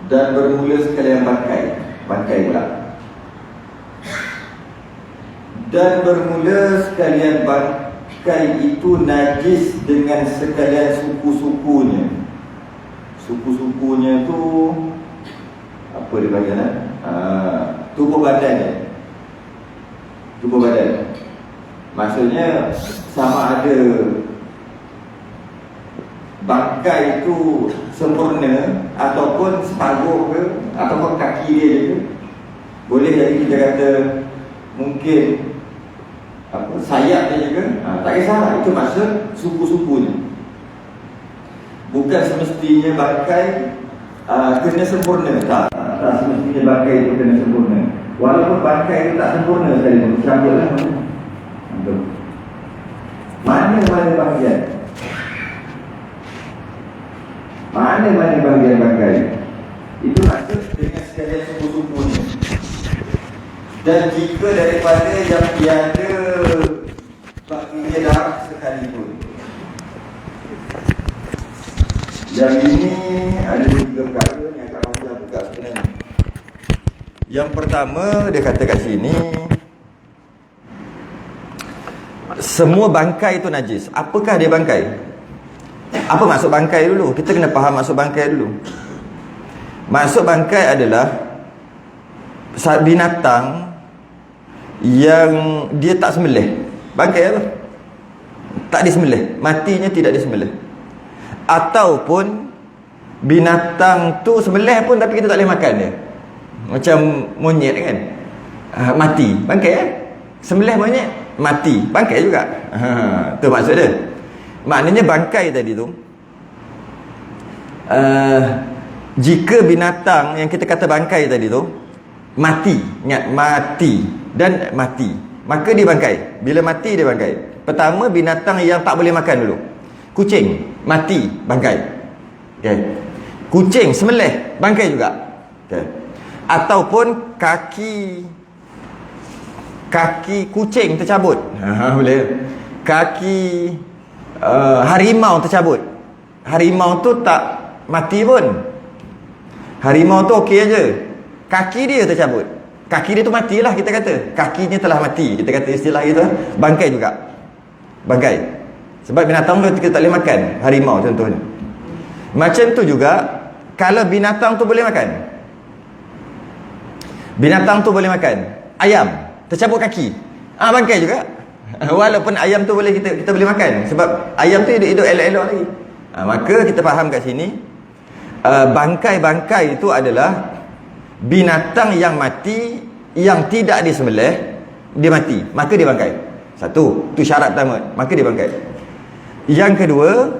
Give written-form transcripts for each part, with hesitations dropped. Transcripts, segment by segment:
dan bermula sekalian bangkai. Bangkai pula. Dan bermula sekalian bangkai itu najis dengan sekalian suku-sukunya. Suku-sukunya tu apa dia panggil tubuh badan. Tubuh badan. Maksudnya sama ada bangkai itu sempurna ataupun separuh ke, ataupun kaki dia je ke. Boleh jadi kita kata mungkin sayap dia je ke, tak kisah. Itu maksud suku-sukunya. Bukan semestinya bangkai kena sempurna. Tak semestinya bangkai itu kena sempurna. Walaupun bangkai itu tak sempurna sekali pun, cabutlah mana bahagian, mana bahagian bangkai. Itu maksud dengan sekalian suku-sukunya. Dan jika daripada yang tiada baginya darah sekalipun. Yang ini ada 3 perkara yang akan Allah buka sebenarnya. Yang pertama dia kata kat sini, semua bangkai itu najis. Apakah dia bangkai? Apa maksud bangkai dulu? Kita kena faham maksud bangkai dulu. Maksud bangkai adalah binatang yang dia tak sembelih. Bangkai apa? Tak disembelih, matinya tidak disembelih. Ataupun binatang tu sembelih pun tapi kita tak boleh makan dia. Macam monyet kan, mati, bangkai kan? Sembelih monyet, mati, bangkai juga. Tu maksud dia. Maknanya bangkai tadi tu, jika binatang yang kita kata bangkai tadi tu mati, ingat mati dan mati, maka dia bangkai. Bila mati dia bangkai. Pertama, binatang yang tak boleh makan dulu. Kucing mati, bangkai. Okay. Kucing sembelih, bangkai juga. Okay. Ataupun kaki kucing tercabut, boleh. Kaki harimau tercabut. Harimau tu tak mati pun. Harimau tu okey aja. Kaki dia tercabut. Kaki dia tu matilah kita kata. Kakinya telah mati. Kita kata istilah itu bangkai juga. Bangkai. Sebab binatang tu kita tak boleh makan. Harimau contohnya. Macam tu juga kalau binatang tu boleh makan. Binatang tu boleh makan. Ayam tercabut kaki, bangkai juga. Walaupun ayam tu boleh kita boleh makan, sebab ayam tu hidup elok-elok lagi. Maka kita faham kat sini, bangkai-bangkai itu adalah binatang yang mati, yang tidak disembelih, dia mati, maka dia bangkai. Satu, tu syarat pertama, maka dia bangkai. Yang kedua,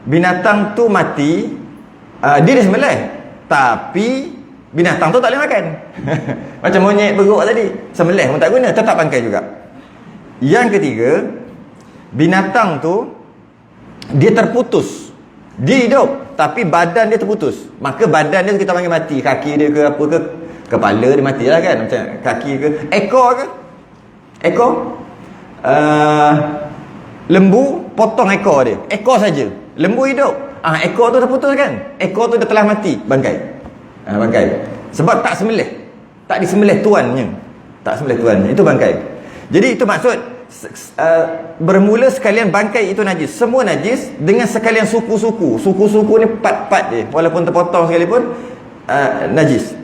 binatang tu mati, dia disembelih, tapi binatang tu tak boleh makan. Macam monyet beruk tadi, sembelih pun tak guna, tetap bangkai juga. Yang ketiga, binatang tu dia terputus. Dia hidup tapi badan dia terputus, maka badan dia kita panggil mati. Kaki dia ke apa ke, kepala dia matilah kan, macam kaki ke, ekor ke, ekor lembu potong ekor dia, ekor saja. Lembu hidup, ekor tu terputus kan, ekor tu dah telah mati, bangkai. Bangkai. Sebab tak sembelih, tak disembelih tuannya, tak sembelih tuannya, itu bangkai. Jadi itu maksud bermula sekalian bangkai itu najis. Semua najis dengan sekalian suku-suku. Suku-suku ni part-part dia, walaupun terpotong sekalipun najis.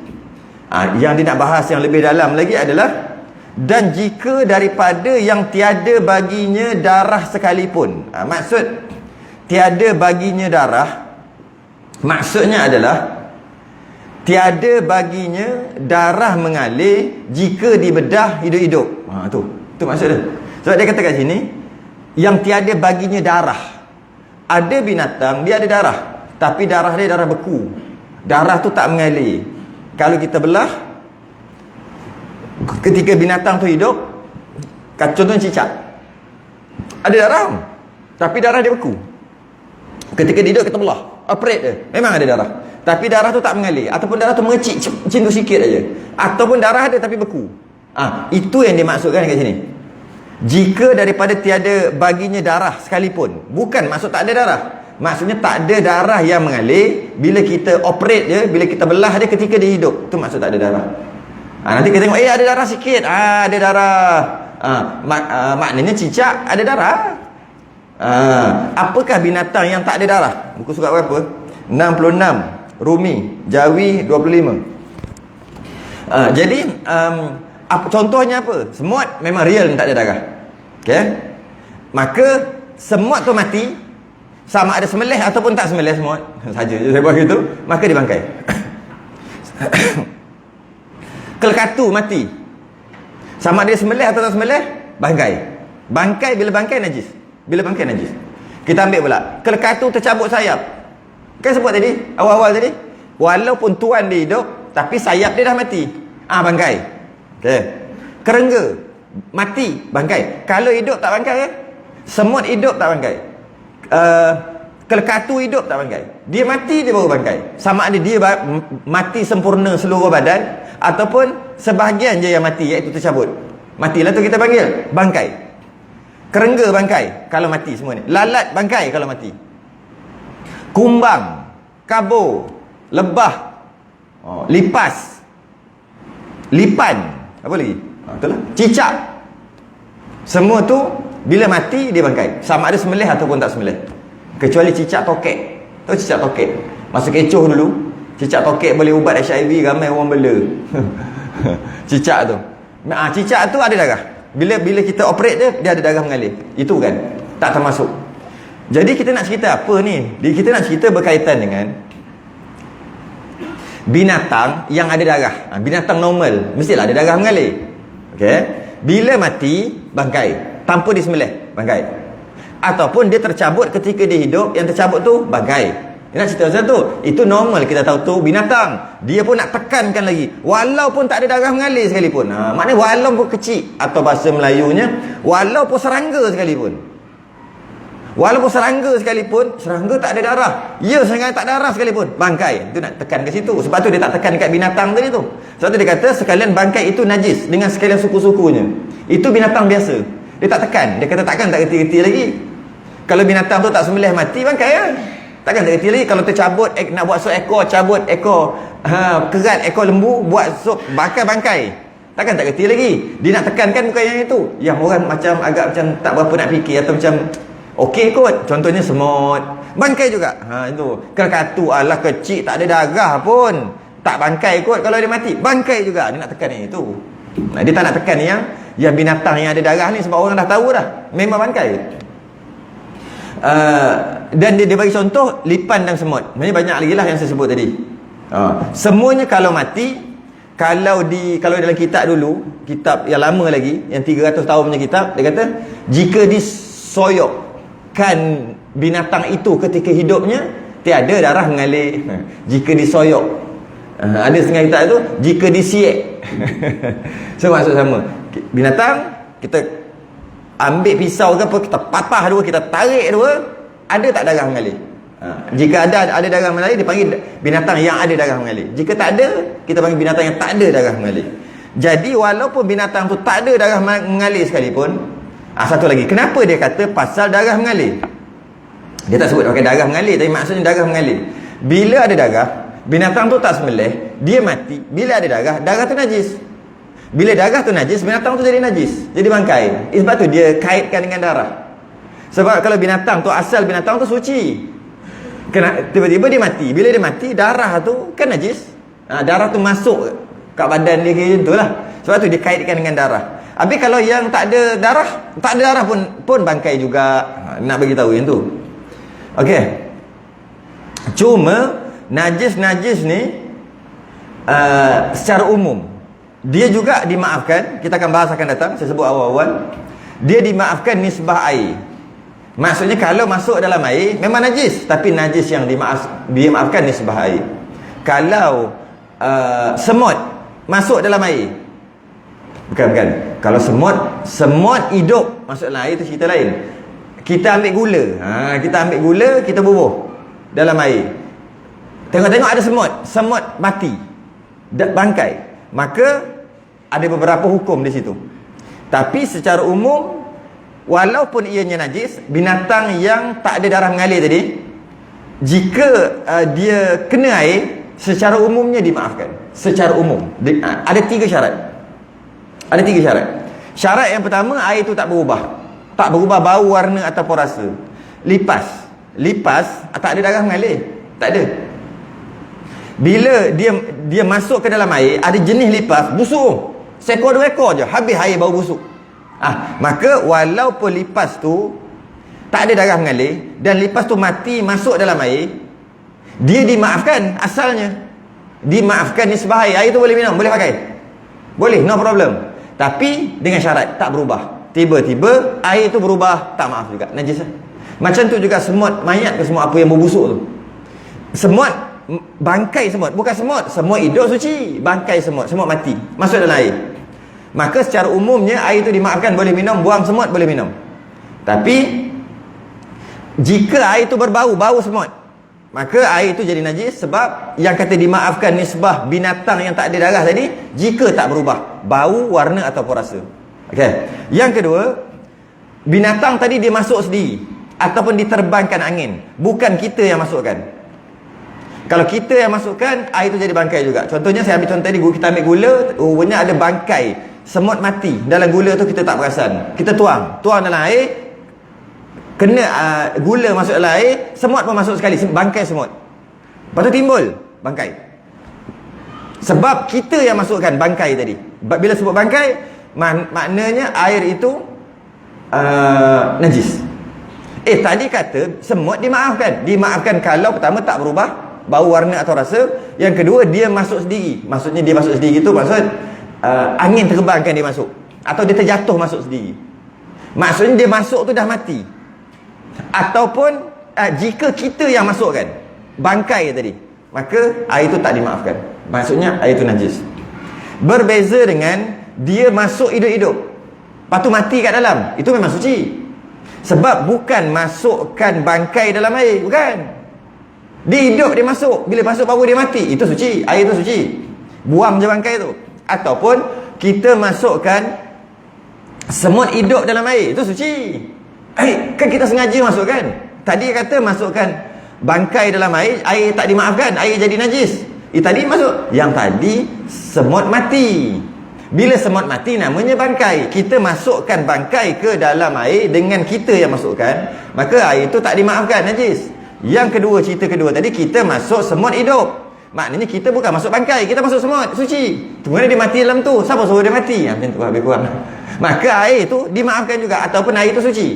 Yang dia nak bahas yang lebih dalam lagi adalah, dan jika daripada yang tiada baginya darah sekalipun. Maksud tiada baginya darah, maksudnya adalah tiada baginya darah mengalir jika dibedah hidup-hidup. Tu maksud dia. Sebab dia kata kat sini, yang tiada baginya darah. Ada binatang dia ada darah, tapi darah dia darah beku. Darah tu tak mengalir. Kalau kita belah, ketika binatang tu hidup, contohnya cicak, ada darah tapi darah dia beku. Ketika dia hidup kita belah, operate dia, memang ada darah, tapi darah tu tak mengalir, ataupun darah tu mengecik macam tu sikit aja, ataupun darah ada tapi beku. Itu yang dimaksudkan kat sini. Jika daripada tiada baginya darah sekalipun, bukan maksud tak ada darah, Maksudnya tak ada darah yang mengalir bila kita operate je, bila kita belah dia ketika dia hidup. Tu maksud tak ada darah. Nanti kita tengok ada darah sikit. Ada darah. Maknanya cicak ada darah. Apakah binatang yang tak ada darah? Buku surat berapa? 66. Rumi, Jawi 25. Jadi contohnya apa? Semut memang real tak ada darah. Okey. Maka semut tu mati, sama ada sembelih ataupun tak sembelih semut, saja je saya buat gitu, maka dia bangkai. Kelkatu mati, sama ada sembelih atau tak sembelih, bangkai. Bangkai bila bangkai najis. Bila bangkai najis. Kita ambil pula kelkatu tercabut sayap. Kan sebut tadi, awal-awal tadi, walaupun tuan dia hidup tapi sayap dia dah mati, bangkai. Okey. Kerengga mati, bangkai. Kalau hidup tak bangkai kan? Semut hidup tak bangkai. Kelkatu hidup tak bangkai. Dia mati dia baru bangkai. Sama ada dia mati sempurna seluruh badan ataupun sebahagian je yang mati, iaitu tercabut. Matilah tu kita panggil bangkai. Kerengga bangkai kalau mati semua ni. Lalat bangkai kalau mati. Kumbang, kabur, lebah, lipas, lipan, apa lagi? Itulah. Cicak. Semua tu bila mati dia bangkai. Sama ada sembelih ataupun tak sembelih. Kecuali cicak tokek. Tahu cicak tokek? Masa kecoh dulu, cicak tokek boleh ubat HIV, ramai orang bela. Cicak tu. Cicak tu ada darah. Bila kita operate dia ada darah mengalir. Itu kan tak termasuk. Jadi kita nak cerita apa ni? Kita nak cerita berkaitan dengan binatang yang ada darah. Binatang normal mestilah ada darah mengalir. Okey. Bila mati bangkai. Tanpa disembelih, bangkai. Ataupun dia tercabut ketika dia hidup, yang tercabut tu bangkai. Dia nak cerita pasal tu. Itu normal, kita tahu tu binatang. Dia pun nak tekankan lagi. Walaupun tak ada darah mengalir sekalipun. Maknanya walaupun kecil, atau bahasa Melayunya, walaupun serangga sekalipun. Walaupun serangga sekalipun, serangga tak ada darah. Ya, serangga tak ada darah sekalipun, bangkai. Itu nak tekan ke situ. Sebab tu dia tak tekan dekat binatang tadi tu. Sebab tu dia kata sekalian bangkai itu najis dengan sekalian suku-sukunya. Itu binatang biasa. Dia tak tekan. Dia kata takkan tak reti-reti lagi. Kalau binatang tu tak sembelih mati, bangkai kan? Takkan tak reti lagi. Kalau tercabut, nak buat sup ekor, cabut ekor kerat ekor lembu, buat sup bakar bangkai. Takkan tak reti lagi. Dia nak tekankan bukan yang itu. Yang orang macam agak macam tak berapa nak fikir atau macam okey kot. Contohnya semut, bangkai juga. Itu. Kelkatu alah kecil, tak ada darah pun, tak bangkai kot kalau dia mati. Bangkai juga. Dia nak tekan yang itu. Dia tak nak tekan yang binatang yang ada darah ni, sebab orang dah tahu dah memang bangkai. Dan dia bagi contoh lipan dan semut. Banyak lagi lah yang saya sebut tadi. Semuanya kalau mati, kalau dalam kitab dulu, kitab yang lama lagi, yang 300 tahun punya kitab, dia kata jika disoyokkan binatang itu ketika hidupnya, tiada darah mengalir. Jika disoyok, ada setengah kitab tu jika disiek. So maksud sama, binatang kita ambil pisau ke apa, kita patah dua, kita tarik dua, ada tak darah mengalir? Jika ada darah mengalir, dipanggil binatang yang ada darah mengalir. Jika tak ada, kita panggil binatang yang tak ada darah mengalir. Jadi walaupun binatang tu tak ada darah mengalir sekalipun, satu lagi, kenapa dia kata pasal darah mengalir? Dia tak sebut pakai darah mengalir, tapi maksudnya darah mengalir. Bila ada darah, binatang tu tak sembelih, dia mati. Bila ada darah tu najis. Bila darah tu najis, binatang tu jadi najis, jadi bangkai. Sebab tu dia kaitkan dengan darah. Sebab kalau binatang tu, asal binatang tu suci, tiba-tiba dia mati. Bila dia mati, darah tu kan najis. Darah tu masuk kat badan dia macam tu lah. Sebab tu dia kaitkan dengan darah. Habis kalau yang tak ada darah pun bangkai juga. Nak bagi tahu yang tu. Okey. Cuma najis ni secara umum dia juga dimaafkan. Kita akan bahas akan datang, saya sebut awal-awal. Dia dimaafkan nisbah air. Maksudnya kalau masuk dalam air memang najis, tapi najis yang dimaafkan nisbah air. Kalau semut masuk dalam air, bukan. Kalau semut hidup masuk dalam air, itu cerita lain. Kita ambil gula, kita bubuh dalam air. Tengok-tengok ada semut mati, bangkai, maka ada beberapa hukum di situ. Tapi secara umum, walaupun ianya najis, binatang yang tak ada darah mengalir tadi, jika dia kena air, secara umumnya dimaafkan. Secara umum. Ada 3 syarat. Ada 3 syarat. Syarat yang pertama, air itu tak berubah. Tak berubah bau, warna ataupun rasa. Lipas. Lipas, tak ada darah mengalir. Tak ada. Bila dia masuk ke dalam air, ada jenis lipas, busuk. Seekor 2 ekor je, habis air bau busuk. Maka walaupun lipas tu tak ada darah mengalir dan lipas tu mati masuk dalam air, dia dimaafkan asalnya. Dimaafkan nisbah air. Air tu boleh minum, boleh pakai. Boleh, no problem. Tapi dengan syarat tak berubah. Tiba-tiba air tu berubah, tak maaf juga, najis lah. Macam tu juga semut mayat ke semut apa yang berbusuk tu. Semut, bangkai semut, bukan semut hidup suci, bangkai semut mati masuk dalam air. Maka secara umumnya air itu dimaafkan, boleh minum, buang semut boleh minum. Tapi jika air itu berbau, bau semut, maka air itu jadi najis. Sebab yang kata dimaafkan nisbah binatang yang tak ada darah tadi, jika tak berubah bau, warna ataupun rasa. Okey. Yang kedua, binatang tadi dia masuk sendiri ataupun diterbangkan angin, bukan kita yang masukkan. Kalau kita yang masukkan, air itu jadi bangkai juga. Contohnya saya ambil contoh tadi, kita ambil gula, rupanya ada bangkai semut mati dalam gula tu, kita tak perasan. Kita tuang dalam air, kena gula masuk dalam air, semut pun masuk sekali, bangkai semut. Lepas tu timbul bangkai. Sebab kita yang masukkan bangkai tadi. Bila sebut bangkai, maknanya air itu najis. Tadi kata semut dimaafkan. Dimaafkan kalau pertama tak berubah bau, warna atau rasa. Yang kedua, dia masuk sendiri. Maksudnya dia masuk sendiri itu maksud angin terbangkan dia masuk, atau dia terjatuh masuk sendiri. Maksudnya dia masuk tu dah mati. Ataupun jika kita yang masukkan bangkai tadi, maka air itu tak dimaafkan. Maksudnya air itu najis. Berbeza dengan dia masuk hidup-hidup, lepas tu mati kat dalam, itu memang suci. Sebab bukan masukkan bangkai dalam air, bukan. Dia hidup, dia masuk. Bila masuk baru dia mati, itu suci. Air itu suci. Buang je bangkai tu. Ataupun kita masukkan semut hidup dalam air, itu suci. Kan kita sengaja masukkan. Tadi kata masukkan bangkai dalam air, air tak dimaafkan, air jadi najis. Tadi masuk, yang tadi semut mati. Bila semut mati namanya bangkai. Kita masukkan bangkai ke dalam air dengan kita yang masukkan, maka air itu tak dimaafkan, najis. Yang kedua, cerita kedua tadi, kita masuk semut hidup. Maknanya kita bukan masuk bangkai, kita masuk semut, suci. Kemudian dia mati dalam tu, siapa suruh dia mati? Macam tu lebih kurang. Maka air itu dimaafkan juga, ataupun air itu suci.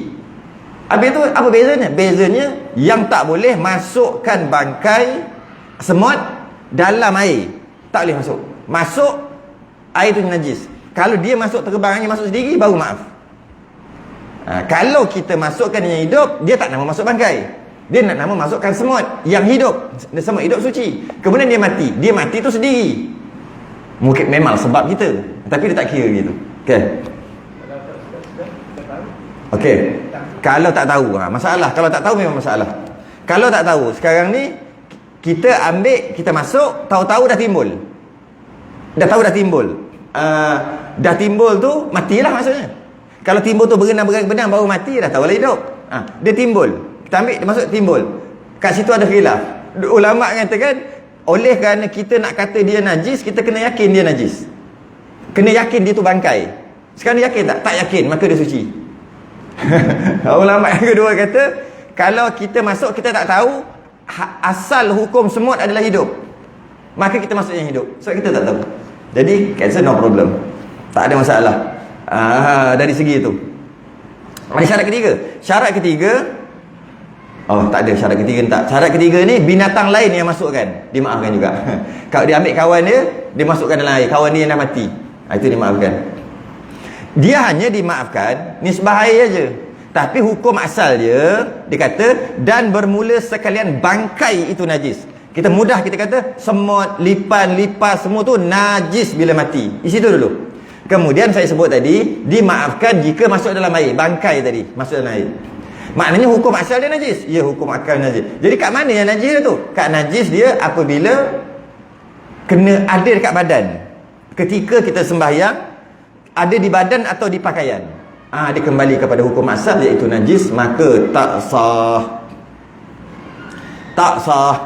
Habis tu apa bezanya? Bezanya yang tak boleh masukkan bangkai semut dalam air. Tak boleh masuk. Masuk, air itu najis. Kalau dia masuk terbang angin masuk sendiri, baru maaf. Kalau kita masukkan yang hidup, dia tak nama masuk bangkai. Dia nak nama masukkan semut yang hidup. Semut hidup suci. Kemudian dia mati. Dia mati tu sendiri. Mungkin memang sebab kita, tapi dia tak kira gitu. Okey. Okey. Kalau tak tahu, masalah. Kalau tak tahu memang masalah. Kalau tak tahu, sekarang ni kita ambil, kita masuk, tahu-tahu dah timbul. Dah tahu dah timbul. Dah timbul tu, matilah maksudnya. Kalau timbul tu berenang baru mati, dah tahulah hidup. Dia timbul. Kita ambil, dia masuk, timbul. Kat situ ada khilaf. Ulama katakan, oleh kerana kita nak kata dia najis, kita kena yakin dia najis. Kena yakin dia tu bangkai. Sekarang dia yakin tak? Tak yakin, maka dia suci. Ulama yang kedua kata, kalau kita masuk, kita tak tahu asal hukum semut adalah hidup, maka kita masuk yang hidup. Sebab kita tak tahu. Jadi, cancel, no problem. Tak ada masalah. Dari segi itu. Ada syarat ketiga. Syarat ketiga, tak ada syarat ketiga tak. Syarat ketiga ni binatang lain yang masukkan, dimaafkan juga. Kalau dia ambil kawan dia masukkan dalam air, kawan dia yang dah mati, itu dimaafkan. Dia hanya dimaafkan nisbah air aja. Tapi hukum asal dia kata, dan bermula sekalian bangkai itu najis. Kita mudah kita kata semut, lipas semua tu najis bila mati. Di situ dulu. Kemudian saya sebut tadi, dimaafkan jika masuk dalam air, bangkai tadi masuk dalam air. Maknanya hukum asal dia najis. Ya, hukum akal najis. Jadi kat mana yang najis dia tu? Kat najis dia apabila kena ada dekat badan. Ketika kita sembahyang, ada di badan atau di pakaian. Dia kembali kepada hukum asal, iaitu najis, maka tak sah. tak sah.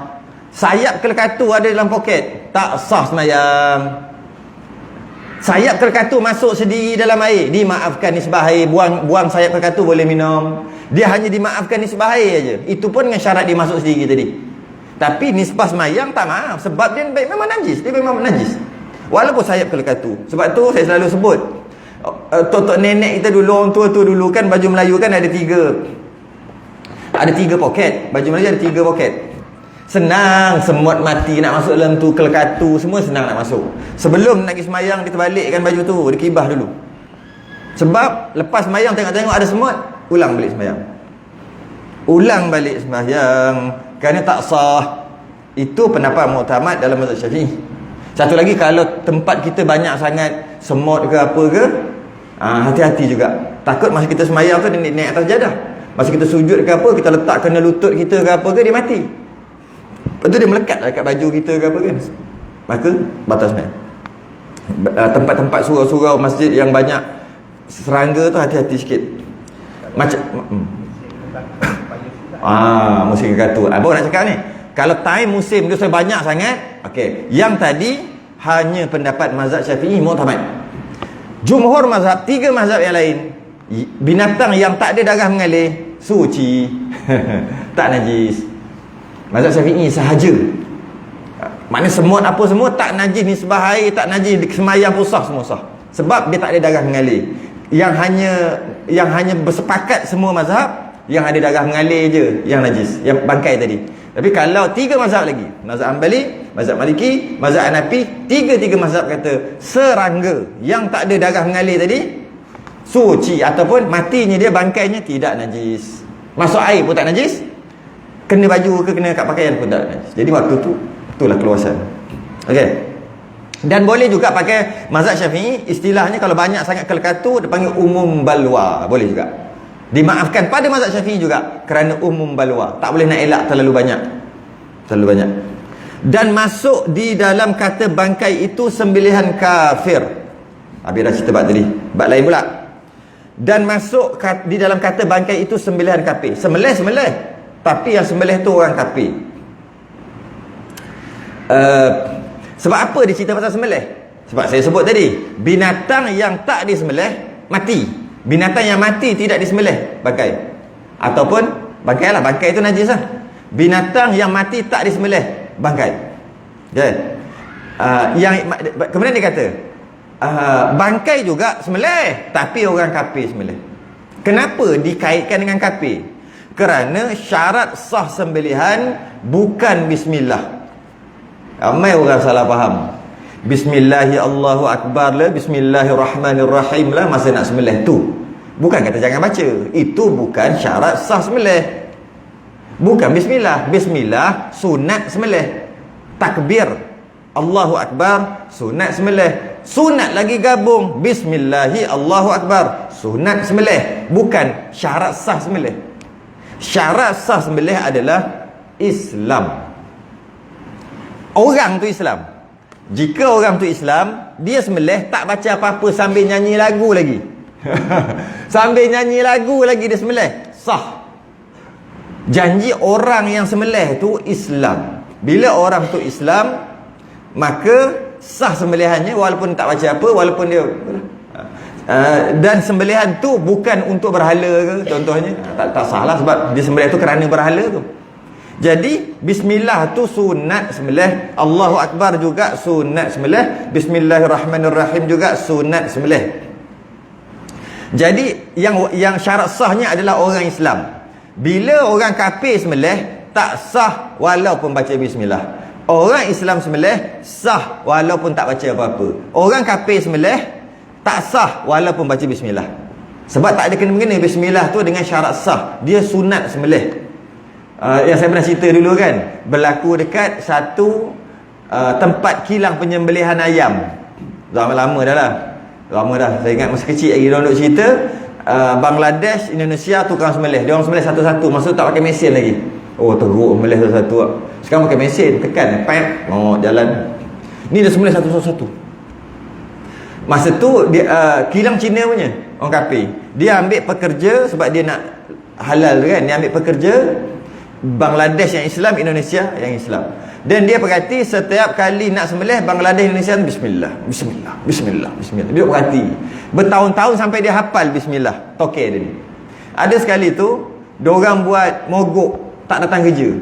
Sayap kelekatu ada dalam poket, tak sah semayang. Sayap kelekatu masuk sendiri dalam air, dimaafkan nisbah air. Buang sayap kelekatu boleh minum. Dia hanya dimaafkan nisbah air aja. Itu pun dengan syarat dia masuk sendiri tadi. Tapi nisbah semayang tak maaf, sebab dia memang najis. Dia memang najis walaupun sayap kelekatu. Sebab tu saya selalu sebut, tok nenek kita dulu, orang tua tu dulu kan, baju Melayu kan ada tiga poket. Baju Melayu ada 3 poket. Senang, semut mati nak masuk dalam tu, kelekatu semua senang nak masuk. Sebelum nak pergi semayang, dia terbalikkan baju tu, dia kibah dulu. Sebab lepas semayang tengok-tengok ada semut, ulang balik semayang. Ulang balik semayang, kerana tak sah. Itu pendapat muktamad dalam mazhab Syafi'i. Satu lagi, kalau tempat kita banyak sangat semut ke apa ke, hati-hati juga. Takut masa kita semayang tu dia naik atas jadah. Masa kita sujud ke apa, kita letak kena lutut kita ke apa ke, dia mati. Lepas tu dia melekat dekat baju kita ke apa kan, maka batal semayang. Tempat-tempat surau-surau masjid yang banyak serangga tu hati-hati sikit. Macam musim kelekatu. Apa nak cakap ni? Kalau time musim dia banyak sangat, okey. Yang tadi hanya pendapat mazhab Syafi'i muktamad. Jumhur mazhab, 3 mazhab yang lain, binatang yang tak ada darah mengalir suci. Tak najis. Mazhab Syafi'i sahaja. Maknanya semut apa semua tak najis, nisbah air tak najis, semayang pun sah, semua sah. Sebab dia tak ada darah mengalir. Yang hanya bersepakat semua mazhab, yang ada darah mengalir je yang najis, yang bangkai tadi. Tapi kalau 3 mazhab lagi, mazhab Hanbali, mazhab Maliki, mazhab Hanafi, 3 mazhab kata serangga yang tak ada darah mengalir tadi suci, ataupun matinya dia, bangkainya tidak najis. Masuk air pun tak najis, kena baju ke kena kat pakaian pun tak najis. Jadi waktu tu, itulah keluasan. Okey. Dan boleh juga pakai mazhab Syafi'i, istilahnya kalau banyak sangat kelekatu dia panggil umum balwa, boleh juga. Dimaafkan pada mazhab Syafi'i juga kerana umum balwa, tak boleh nak elak terlalu banyak. Dan masuk di dalam kata bangkai itu sembelihan kafir. Habis dah cerita bab tadi, bab lain pula. Dan masuk di dalam kata bangkai itu sembelihan kafir. Sembelih, tapi yang sembelih tu orang kafir. Sebab apa dia cerita pasal sembelih? Sebab saya sebut tadi, binatang yang tak disembelih mati. Binatang yang mati tidak disembelih bangkai. Ataupun bangkai lah, bangkai itu najis lah. Binatang yang mati tak disembelih bangkai. Okay. Kemudian dia kata bangkai juga sembelih, tapi orang kafir sembelih. Kenapa dikaitkan dengan kafir? Kerana syarat sah sembelihan bukan bismillah. Ramai orang salah faham. Bismillahi Allahu Akbar lah, Bismillahirrahmanirrahim lah masa nak sembelih tu. Bukan kata jangan baca. Itu bukan syarat sah sembelih. Bukan bismillah. Bismillah sunat sembelih. Takbir Allahu Akbar sunat sembelih. Sunat lagi gabung Bismillahi Allahu Akbar sunat sembelih. Bukan syarat sah sembelih. Syarat sah sembelih adalah Islam. Orang tu Islam. Jika orang tu Islam, dia sembelih tak baca apa-apa sambil nyanyi lagu lagi. Sambil nyanyi lagu lagi dia sembelih, sah. Janji orang yang sembelih tu Islam. Bila orang tu Islam, maka sah sembelihannya walaupun tak baca apa, walaupun dia dan sembelihan tu bukan untuk berhala ke contohnya, tak sah lah, sebab dia sembelih tu kerana berhala tu. Jadi bismillah tu sunat sembelih, Allahu Akbar juga sunat sembelih, Bismillahirrahmanirrahim juga sunat sembelih. Jadi yang syarat sahnya adalah orang Islam. Bila orang kafir sembelih tak sah walaupun baca bismillah. Orang Islam sembelih sah walaupun tak baca apa-apa. Orang kafir sembelih tak sah walaupun baca bismillah. Sebab tak ada kena-mengena bismillah tu dengan syarat sah. Dia sunat sembelih. Yang saya pernah cerita dulu kan, berlaku dekat satu tempat kilang penyembelihan ayam. Zaman lama dah lah. Lama dah. Saya ingat masa kecil lagi diorang duk cerita, Bangladesh, Indonesia tukang sembelih. Diorang sembelih satu-satu. Masa tu tak pakai mesin lagi. Oh, teruk sembelih satu-satu. Sekarang pakai mesin, tekan, pep, jalan. Ni dah sembelih satu-satu. Masa tu dia, kilang Cina punya orang kafir. Dia ambil pekerja sebab dia nak halal kan. Dia ambil pekerja. Bangladesh yang Islam, Indonesia yang Islam. Dan dia perhati setiap kali nak sembelih Bangladesh, Indonesia, bismillah, bismillah, bismillah, bismillah. Dia perhati bertahun-tahun sampai dia hafal bismillah tokek dia ni. Ada sekali tu diorang buat mogok, tak datang kerja.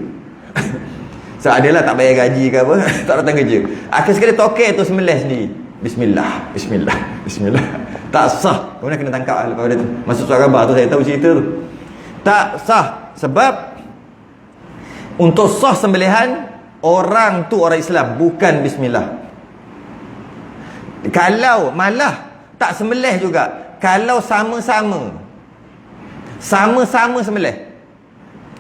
So adalah tak bayar gaji ke apa, tak datang kerja. Akhir sekali tokek tu sembelih sendiri, bismillah, bismillah, bismillah. Tak sah. Kemudian kena tangkap lepas pada tu. Masuk surat khabar tu saya tahu cerita tu. Tak sah sebab untuk sah sembelihan orang tu orang Islam, bukan bismillah. Kalau malah tak sembelih juga, kalau sama-sama sembelih.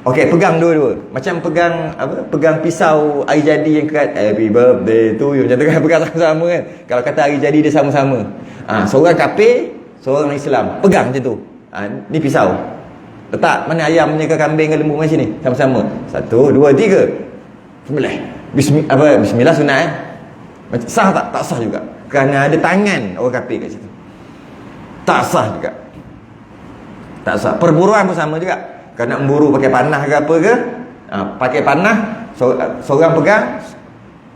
Okey, pegang dua-dua. Macam pegang apa? Pegang pisau hari jadi yang kat happy birthday to you. Macam tu kan, pegang sama-sama kan. Kalau kata hari jadi dia sama-sama. Seorang kafir, seorang Islam. Pegang macam tu. Ni pisau. Letak mana ayamnya ke kambing ke lembu macam ni. Sama-sama. 1, 2, 3. Sembelih. Bismillah sunat sah tak? Tak sah juga. Kerana ada tangan orang kafir kat situ. Tak sah juga. Tak sah. Perburuan pun sama juga. Kalau nak memburu pakai panah ke apa ke, pakai panah, seorang pegang,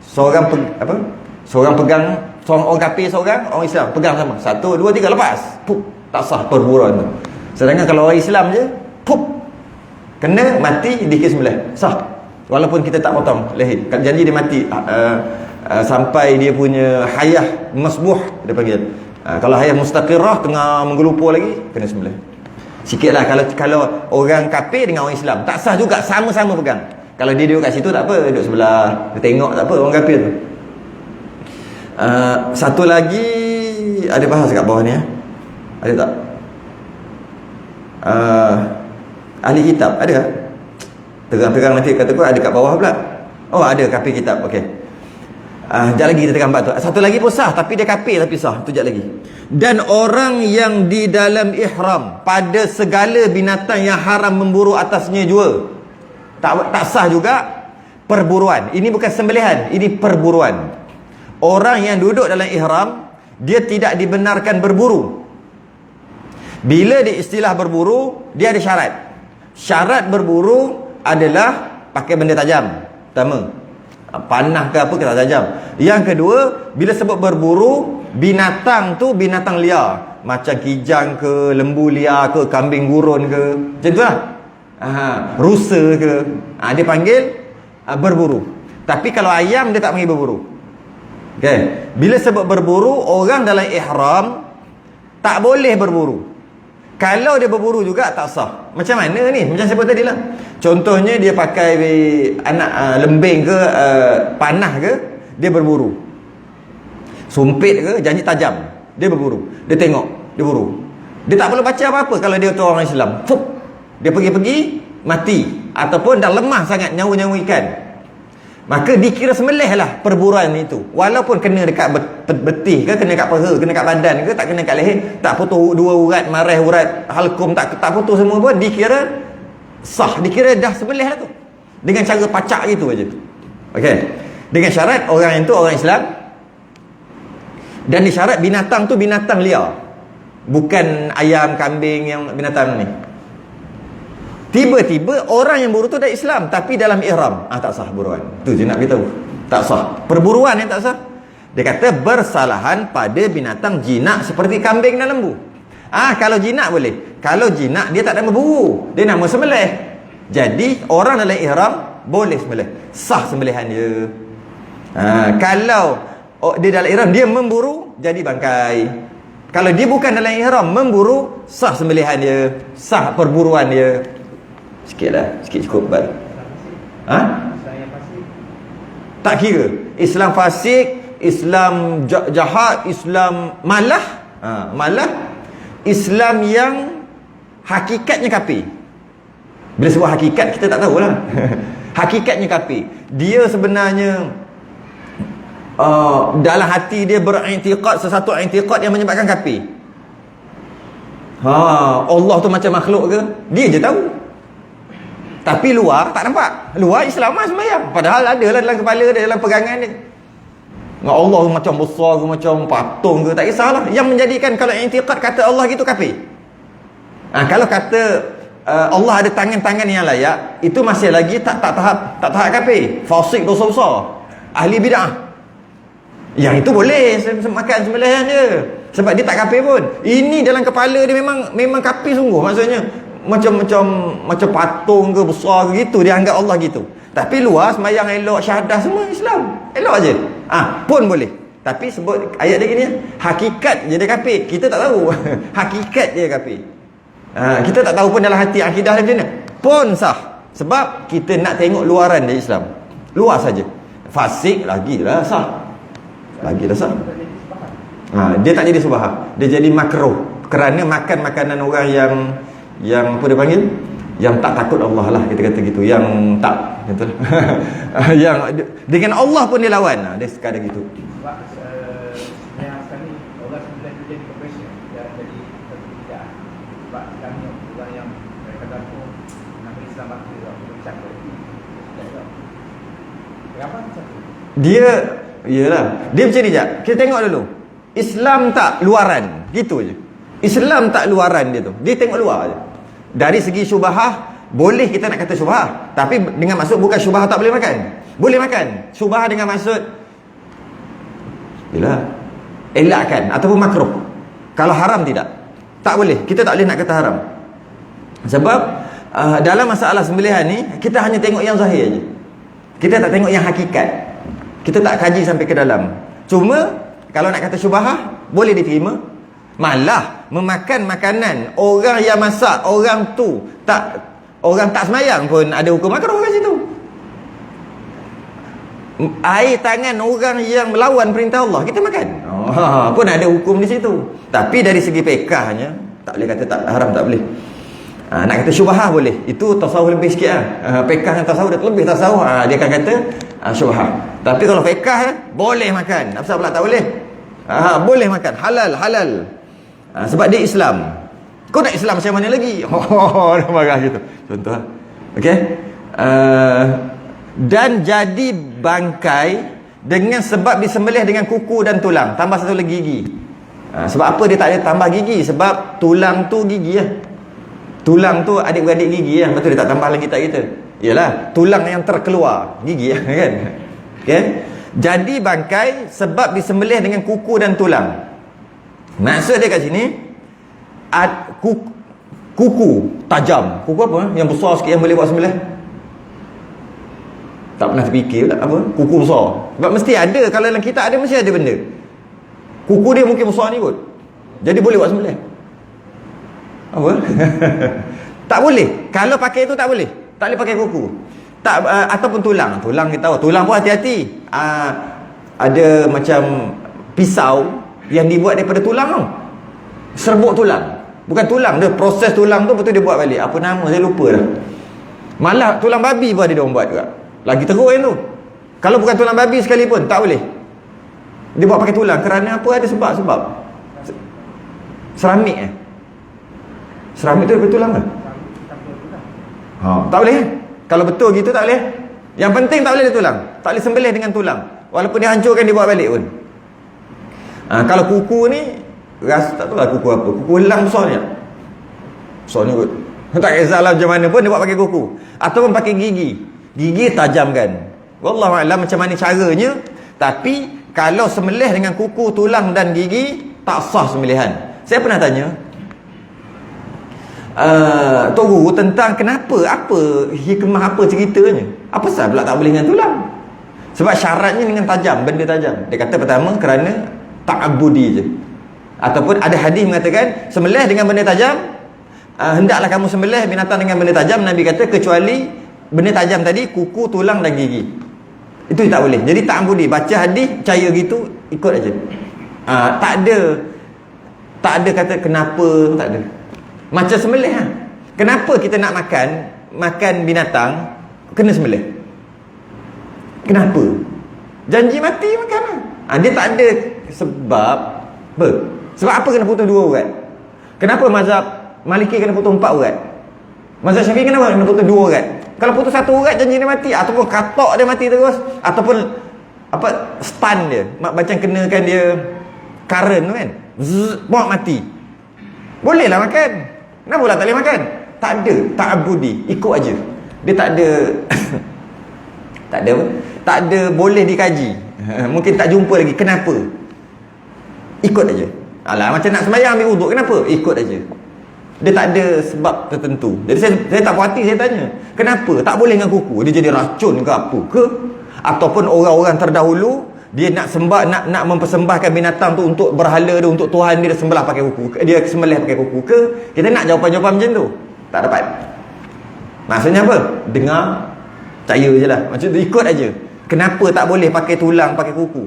seorang pegang, seorang orang kafir, seorang orang Islam pegang sama. 1, 2, 3 lepas. Pup, tak sah perburuan tu. Sedangkan kalau orang Islam je, pup, kena mati dikira sembelih. Sah. Walaupun kita tak potong leher. Janji dia mati sampai dia punya hayah masbuh dia panggil. Kalau hayah mustaqirah tengah menggelupur lagi, kena sembelih. Sikitlah kalau orang kafir dengan orang Islam tak sah juga, sama-sama pegang. Kalau dia duduk kat situ tak apa, duduk sebelah, dia tengok tak apa orang kafir tu. Satu lagi ada bahas kat bawah ni ada tak? Ahli kitab ada tak? Terang-terang nanti kata aku ada kat bawah pula. Oh ada kafir kitab. Okey. Sekejap lagi kita gambar tu. Satu lagi pun sah tapi dia kafir tapi sah. Tu sekejap lagi. Dan orang yang di dalam ihram pada segala binatang yang haram memburu atasnya juga tak sah juga perburuan. Ini bukan sembelihan, ini perburuan. Orang yang duduk dalam ihram dia tidak dibenarkan berburu. Bila di istilah berburu, dia ada syarat. Syarat berburu adalah pakai benda tajam. Pertama, panah ke apa kita tajam. Yang kedua, bila sebut berburu, binatang tu binatang liar, macam kijang ke, lembu liar ke, kambing gurun ke, macam tu lah. Rusa ke, dia panggil berburu. Tapi kalau ayam dia tak panggil berburu. Okay. Bila sebut berburu, orang dalam ihram tak boleh berburu. Kalau dia berburu juga tak sah. Macam mana ni? Macam saya sebut tadi lah. Contohnya dia pakai anak lembing ke, panah ke, dia berburu. Sumpit ke, janji tajam, dia berburu. Dia tengok, dia buru. Dia tak perlu baca apa-apa kalau dia tu orang Islam. Fup, dia pergi-pergi mati ataupun dah lemah sangat nyawa-nyawa ikan. Maka dikira sembelih lah perburuan itu. Walaupun kena dekat betih ke, kena kat peha, kena kat badan ke, tak kena kat leher, tak putus 2 urat, marah urat, halkum, tak putus semua pun, dikira sah, dikira dah sembelih lah tu. Dengan cara pacak gitu aja. Okey. Dengan syarat orang itu orang Islam. Dan disyarat binatang tu binatang liar. Bukan ayam, kambing yang binatang ni. Tiba-tiba orang yang buru tu dah Islam tapi dalam ihram, tak sah buruan. Tu je nak beritahu. Tak sah. Perburuan yang tak sah. Dia kata bersalahan pada binatang jinak seperti kambing dan lembu. Kalau jinak boleh. Kalau jinak dia tak nama berburu, dia nama sembelih. Jadi orang dalam ihram boleh sembelih. Sah sembelihan dia. Kalau dia dalam ihram dia memburu, jadi bangkai. Kalau dia bukan dalam ihram memburu, sah sembelihan dia, sah perburuan dia. Sikit lah, sikit cukup baik. Tak kira Islam fasik, Islam jahat, Islam malah malah Islam yang hakikatnya kafir. Bila sebut hakikat kita tak tahulah. Hakikatnya kafir. Dia sebenarnya dalam hati dia beriktikad sesuatu iktikad yang menyebabkan kafir. Allah tu macam makhluk ke? Dia je tahu. Tapi luar tak nampak. Luar Islam lah sembahyang. Padahal ada lah dalam kepala dia, dalam pegangan dia. Allah macam besar ke, macam patung ke, tak kisahlah. Yang menjadikan kalau i'tiqad kata Allah gitu kafir. Kalau kata Allah ada tangan-tangan yang layak, itu masih lagi tak tahap kafir, fasik, dosa besar, ahli bid'ah. Yang itu boleh makan sembelihan dia, sebab dia tak kafir pun. Ini dalam kepala dia memang kafir sungguh. Maksudnya macam patung ke besar ke gitu, dia anggap Allah gitu. Tapi luar sembahyang elok, syahadah semua Islam elok aje. Pun boleh. Tapi sebut ayat dia gini, hakikat je dia kafir, kita tak tahu. Hakikat dia kafir. Kita tak tahu pun dalam hati akidah dia macam mana. Pun sah. Sebab kita nak tengok luaran dia Islam. Luar saja. Fasik lagi dah sah. Lagi dah sah. Dia tak jadi subah. Dia jadi makruh. Kerana makan makanan orang yang apa dia panggil? Yang tak takut Allah lah, kita kata gitu. Yang tak gitu. Yang dengan Allah pun dia lawan. Dia sekadar gitu. Sebab yang sekali orang sebenarnya itu jadi profession, jadi tidak. Sebab kami orang yang mereka kata tu nama Islam aku berucap kenapa satu? Dia macam ni jap. Kita tengok dulu. Islam tak luaran, gitu je. Islam tak luaran dia tu. Dia tengok luar je. Dari segi syubhah, boleh kita nak kata syubhah, tapi dengan maksud bukan syubhah tak boleh makan. Boleh makan. Syubhah dengan maksud elakkan ataupun makruh. Kalau haram tidak. Tak boleh. Kita tak boleh nak kata haram. Sebab dalam masalah sembelihan ni, kita hanya tengok yang zahir je. Kita tak tengok yang hakikat. Kita tak kaji sampai ke dalam. Cuma kalau nak kata syubhah, boleh diterima. Malah memakan makanan orang yang masak, orang tak semayang pun ada hukum makruh kat situ. Air tangan orang yang melawan perintah Allah, kita makan. Pun ada hukum di situ. Tapi dari segi fiqahnya, tak boleh kata tak haram, tak boleh. Nak kata syubhah boleh. Itu tasawuf lebih sikit lah. Fiqah dan tasawuf dia lebih tasawuf. Dia akan kata syubhah. Tapi kalau fiqah boleh makan. Apa pula tak boleh? Boleh makan. Halal. Sebab dia Islam. Kau nak Islam macam mana lagi? Dia marah gitu. Contoh. Okey. Dan jadi bangkai dengan sebab disembelih dengan kuku dan tulang, tambah satu lagi gigi. Sebab apa dia tak ada tambah gigi? Sebab tulang tu gigi lah. Tulang tu adik-beradik gigi lah. Betul dia tak tambah lagi tak kita. Yalah, tulang yang terkeluar gigi lah kan. Okay? Jadi bangkai sebab disembelih dengan kuku dan tulang. Maksud dia kat sini, kuku tajam. Kuku apa? Yang besar sikit yang boleh buat sembelih. Tak pernah terfikir tak apa? Kuku besar. Sebab mesti ada. Kalau dalam kita ada, mesti ada benda. Kuku dia mungkin besar ni kot. Jadi boleh buat sembelih. Apa? Tak boleh. Kalau pakai itu tak boleh. Tak boleh pakai kuku. Tak, ataupun tulang. Tulang kita tahu. Tulang pun hati-hati. Ada macam pisau yang dibuat daripada tulang tau. Serbuk tulang. Bukan tulang dia, proses tulang tu betul dia buat balik. Apa nama saya lupa dah. Malah tulang babi pun ada dia orang buat juga. Lagi teruk yang tu. Kalau bukan tulang babi sekalipun tak boleh. Dia buat pakai tulang kerana apa? Ada sebab. Seramik Seramik tu daripada tulang ke? Tak boleh. Kalau betul gitu tak boleh. Yang penting tak boleh ada tulang. Tak boleh sembelih dengan tulang. Walaupun dia hancurkan, dia buat balik pun. Kalau kuku ni, rasa tak tahu lah kuku apa. Kuku elang besar ni. Besar ni kot. Tak kisahlah macam mana pun dia buat pakai kuku. Ataupun pakai gigi. Gigi tajamkan. Wallahualam macam mana caranya. Tapi kalau sembelih dengan kuku, tulang dan gigi, tak sah sembelihan. Saya pernah tanya Tok Guru tentang kenapa, apa hikmah, apa ceritanya, apa sebab pula tak boleh dengan tulang. Sebab syaratnya dengan tajam, benda tajam. Dia kata pertama kerana ta'abudi je. Ataupun ada hadis mengatakan sembelih dengan benda tajam, hendaklah kamu sembelih binatang dengan benda tajam. Nabi kata kecuali benda tajam tadi, kuku, tulang dan gigi. Itu tak boleh. Jadi ta'abudi, baca hadis, percaya gitu, ikut aja. Tak ada kata kenapa, tak ada. Macam sembelih Kenapa kita nak makan binatang kena sembelih? Kenapa? Janji mati makan dia tak ada sebab apa? Sebab apa kena putus 2 urat? Kenapa mazhab Maliki kena putus 4 urat? Mazhab Syafi'i kenapa kena putus 2 urat? Kalau putus 1 urat janji dia mati, ataupun katok dia mati terus, ataupun apa, stun dia, macam kenakan dia current tu kan, buat mati. Bolehlah makan. Kenapa pula tak boleh makan? Tak ada ta'abudi, ikut aja. Dia tak ada tak ada apa? Tak ada boleh dikaji. Mungkin tak jumpa lagi. Kenapa? Ikut aja. Alah, macam nak sembahyang ambil wuduk, kenapa? Ikut aja. Dia tak ada sebab tertentu. Jadi saya tak puas hati, saya tanya, kenapa? Tak boleh dengan kuku. Dia jadi racun ke apa ke? Ataupun orang-orang terdahulu dia nak sembah, nak mempersembahkan binatang tu untuk berhala dia, untuk Tuhan dia sembelih pakai kuku. Dia sembelih pakai kuku ke? Kita nak jawapan-jawapan macam tu. Tak dapat. Maksudnya apa? Dengar, percaya je lah. Macam tu, ikut aja. Kenapa tak boleh pakai tulang, pakai kuku?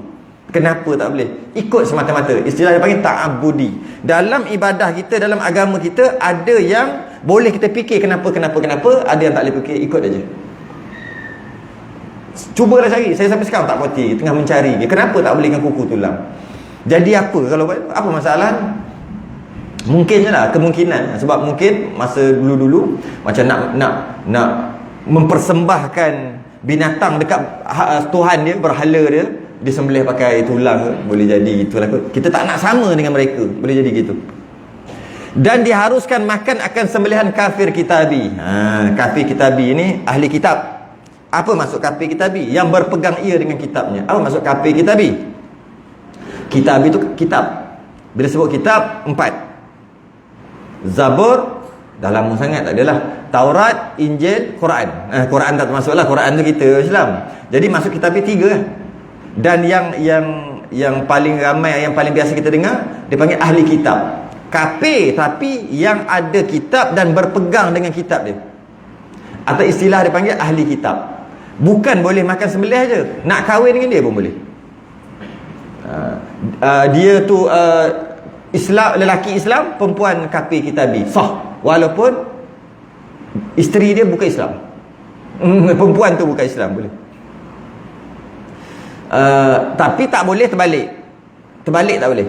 Kenapa tak boleh? Ikut semata-mata. Istilah dia panggil ta'abudi. Dalam ibadah kita, dalam agama kita, ada yang boleh kita fikir kenapa, ada yang tak boleh fikir, ikut aja. Cubalah cari. Saya sampai sekarang tak puas hati, tengah mencari. Kenapa tak boleh dengan kuku tulang? Jadi apa? Kalau apa masalah? Mungkin je lah, kemungkinan. Sebab mungkin masa dulu-dulu macam nak mempersembahkan binatang dekat Tuhan dia, berhala dia, disembelih pakai tulang, boleh jadi itulah. Kita tak nak sama dengan mereka, boleh jadi gitu. Dan diharuskan makan akan sembelihan kafir kitabi. Kafir kitabi ini ahli kitab. Apa maksud kafir kitabi? Yang berpegang ia dengan kitabnya. Apa maksud kafir kitabi? Kitab itu kitab. Bila sebut kitab, 4. Zabur dah lama sangat, tak adalah. Taurat, Injil, Quran. Quran tak termasuklah, Quran tu kita Islam. Jadi masuk kitab 3 lah. Dan yang paling ramai, yang paling biasa kita dengar, dia panggil ahli kitab. Kafir tapi yang ada kitab dan berpegang dengan kitab dia. Atau istilah dia panggil ahli kitab. Bukan boleh makan sembelih je, nak kahwin dengan dia pun boleh. Dia tu Islam, lelaki Islam, perempuan kafir kitabi, sah, walaupun isteri dia bukan Islam. Perempuan tu bukan Islam, boleh. Tapi tak boleh terbalik. Terbalik tak boleh.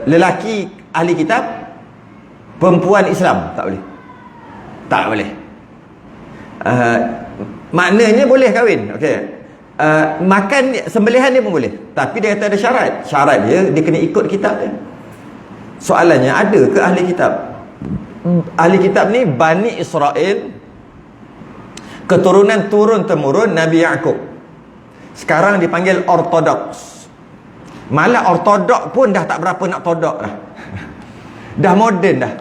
Lelaki ahli kitab, perempuan Islam, tak boleh. Tak boleh. Maknanya boleh kahwin, okey. Makan sembelihan dia pun boleh, tapi dia kata ada syarat. Syarat dia kena ikut kitab dia. Soalannya, ada ke ahli kitab? Ahli kitab ni Bani Israel, keturunan turun temurun Nabi Yaqub. Sekarang dipanggil ortodoks. Malah ortodok pun dah tak berapa nak todok dah. Dah moden dah.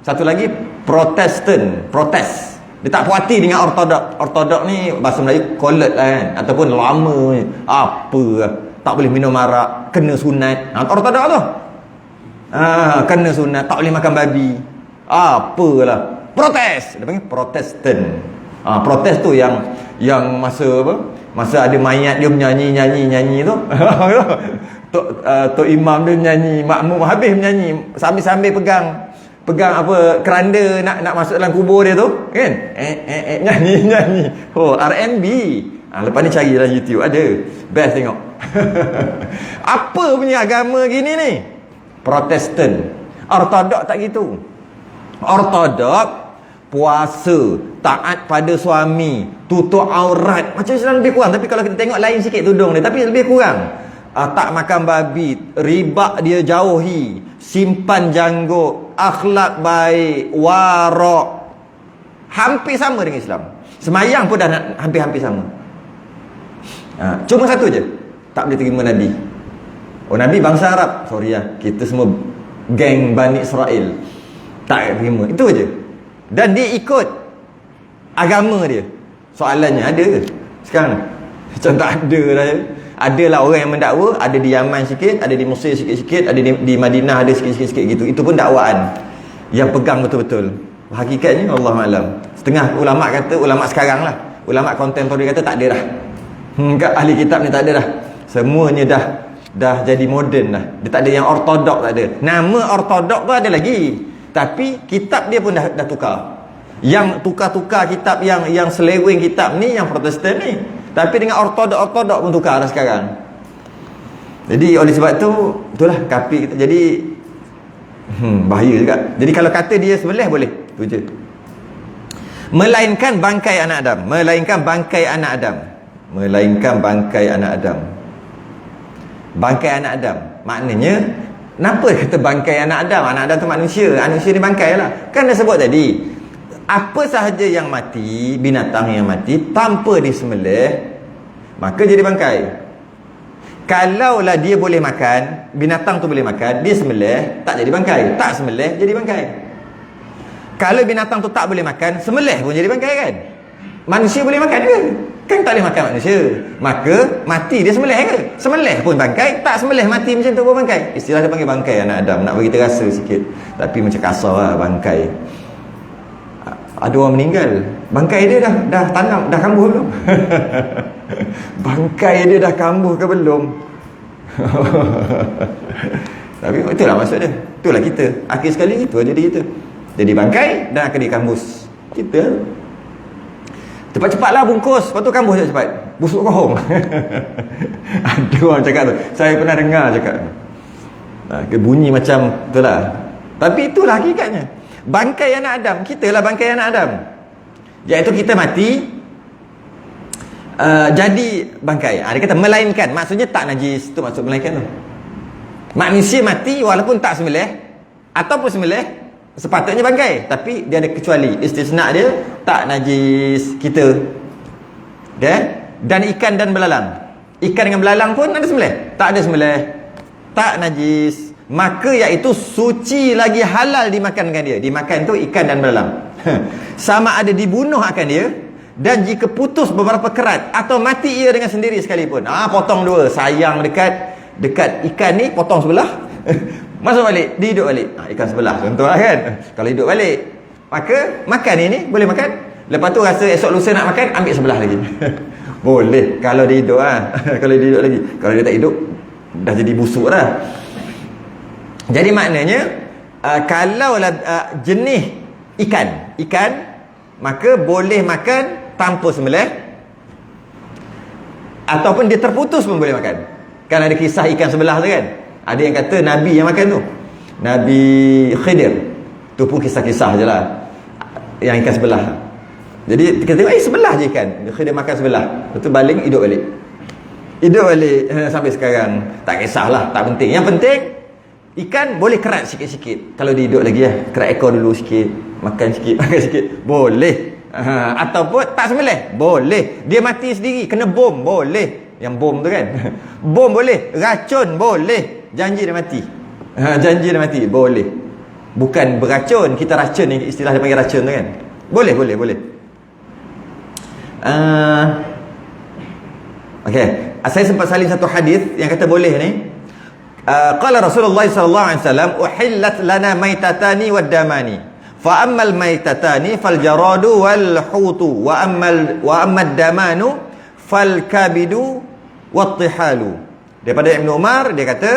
Satu lagi Protestan, protes. Dia tak puas hati dengan ortodok. Ortodok ni bahasa Melayu kolet lah kan, ataupun lama ni. Apa lah, tak boleh minum arak, kena sunat. Ortodok tu kena sunat, tak boleh makan babi. Apalah, protes. Dia panggil Protestan. Protes tu yang masa apa? Masa ada mayat dia menyanyi tu. Tok imam dia menyanyi, makmum habis menyanyi, sambil pegang apa keranda nak masuk dalam kubur dia tu kan, nyanyi R&B. Lepas ni cari dalam YouTube, ada best tengok. Apa punya agama gini ni? Protestan. Ortodok tak gitu. Ortodok puasa, taat pada suami, tutup aurat, macam Islam lebih kurang. Tapi kalau kita tengok lain sikit tudung dia, tapi lebih kurang. Tak makan babi, riba dia jauhi, simpan janggut, akhlak baik, warak. Hampir sama dengan Islam. Semayang pun dah hampir-hampir sama. Cuma satu je, tak boleh terima Nabi. Nabi bangsa Arab. Sorry lah, kita semua geng Bani Israel, tak terima. Itu je. Dan dia ikut agama dia. Soalannya, ada ke sekarang? Macam tak ada dah. Adalah orang yang mendakwa, ada di Yaman sikit, ada di Mesir sikit-sikit, ada di Madinah ada sikit-sikit gitu. Itu pun dakwaan yang pegang betul-betul. Hakikatnya Allah Alam. Setengah ulama' kata, ulama' sekarang lah, ulama' kontemporer kata tak ada dah. Ahli kitab ni tak ada dah. Semuanya dah jadi moden dah. Dia tak ada yang ortodok, tak ada. Nama ortodok tu ada lagi, tapi kitab dia pun dah tukar. Yang tukar-tukar kitab, yang seleweng kitab ni, yang Protestan ni. Tapi dengan ortodok pun tukar dah sekarang. Jadi oleh sebab tu, itulah kafir kita. Jadi bahaya juga. Jadi kalau kata dia sembelih boleh, tu je. Melainkan bangkai anak Adam. Melainkan bangkai anak Adam. Melainkan bangkai anak Adam. Bangkai anak Adam maknanya Kenapa kata bangkai anak Adam? Anak Adam tu manusia. Manusia ni bangkai lah. Kan dah sebut tadi, apa sahaja yang mati, binatang yang mati tanpa disembelih, maka jadi bangkai. Kalaulah dia boleh makan, binatang tu boleh makan, dia sembelih, tak jadi bangkai. Tak sembelih, jadi bangkai. Kalau binatang tu tak boleh makan, sembelih pun jadi bangkai kan? Manusia boleh makan ke? Kan tak boleh makan manusia. Maka mati dia sembelih ke? Sembelih pun bangkai, tak sembelih mati macam tu pun bangkai. Istilah dia panggil bangkai anak Adam. Nak bagi terasa sikit. Tapi macam kasar lah bangkai. Ada orang meninggal, bangkai dia dah tanam, dah kambuh belum? Bangkai dia dah kambuh ke belum? Tapi itulah maksud dia. Itulah kita. Akhir sekali itu jadi kita. Jadi bangkai dan akan dikambus. Kita cepat-cepatlah bungkus, lepas tu kambus cepat-cepat. Busuk kohong. Ada orang cakap tu. Saya pernah dengar cakap. Bunyi macam itulah. Tapi itulah hakikatnya. Bangkai anak Adam, kita lah bangkai anak Adam. Iaitu kita mati, jadi bangkai. Dia kata melainkan, maksudnya tak najis. Itu maksud melainkan tu. Manusia mati walaupun tak sembelih ataupun sembelih, sepatutnya bangkai. Tapi dia ada kecuali. Istisna dia tak najis kita. Okay? Dan ikan dan belalang. Ikan dengan belalang pun ada sembelih? Tak ada sembelih. Tak najis. Maka iaitu suci lagi halal dimakankan dia. Dimakan tu ikan dan belalang. Sama ada dibunuh akan dia, dan jika putus beberapa kerat atau mati ia dengan sendiri sekalipun. Potong dua. Sayang dekat ikan ni, potong sebelah. Masuk balik, dia hidup balik. Ikan sebelah contohlah kan. Kalau hidup balik, maka makan ini boleh makan. Lepas tu rasa esok lusa nak makan, ambil sebelah lagi. Boleh kalau dia hidup kalau dia hidup lagi. Kalau dia tak hidup, dah jadi busuk dah. Jadi maknanya kalaulah jenis ikan, maka boleh makan tanpa sembelih, ataupun dia terputus pun boleh makan. Kan ada kisah ikan sebelah tu kan. Ada yang kata Nabi yang makan tu, Nabi Khidir. Tu pun kisah-kisah je lah, yang ikan sebelah. Jadi kita tengok sebelah je ikan, Khidir makan sebelah. Lepas tu baling, hidup balik sampai sekarang. Tak kisahlah, tak penting. Yang penting ikan boleh kerat sikit-sikit. Kalau dia hidup lagi kerat ekor dulu sikit, makan sikit, boleh. Ataupun tak sembelih, boleh. Dia mati sendiri, kena bom, boleh. Yang bom tu kan. Bom boleh, racun boleh. Janji dia mati. Janji dia mati, boleh. Bukan beracun, kita racun, istilah dia panggil racun tu kan. Boleh. Okey, saya sempat salin satu hadis yang kata boleh ni. Qala Rasulullah sallallahu alaihi wasallam, uhillat lana maitatani wad damani. Fa ammal maitatani fal jaradu wal hutu wa ammal damanu fal kabidu wat tihalu. Daripada Ibn Umar, dia kata,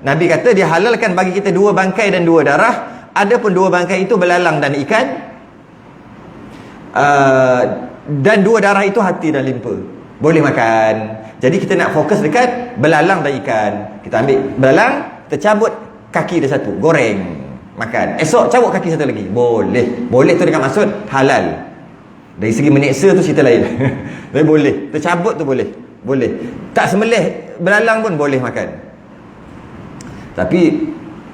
Nabi kata dihalalkan bagi kita dua bangkai dan dua darah. Adapun dua bangkai itu belalang dan ikan, dan dua darah itu hati dan limpa. Boleh makan. Jadi kita nak fokus dekat belalang dan ikan. Kita ambil belalang, kita cabut kaki dia satu, goreng, makan. Esok cabut kaki satu lagi, boleh. Boleh tu dengan maksud halal. Dari segi menyeksa tu cerita lain. Tapi boleh, tercabut tu boleh. Tak sembelih belalang pun boleh makan. Tapi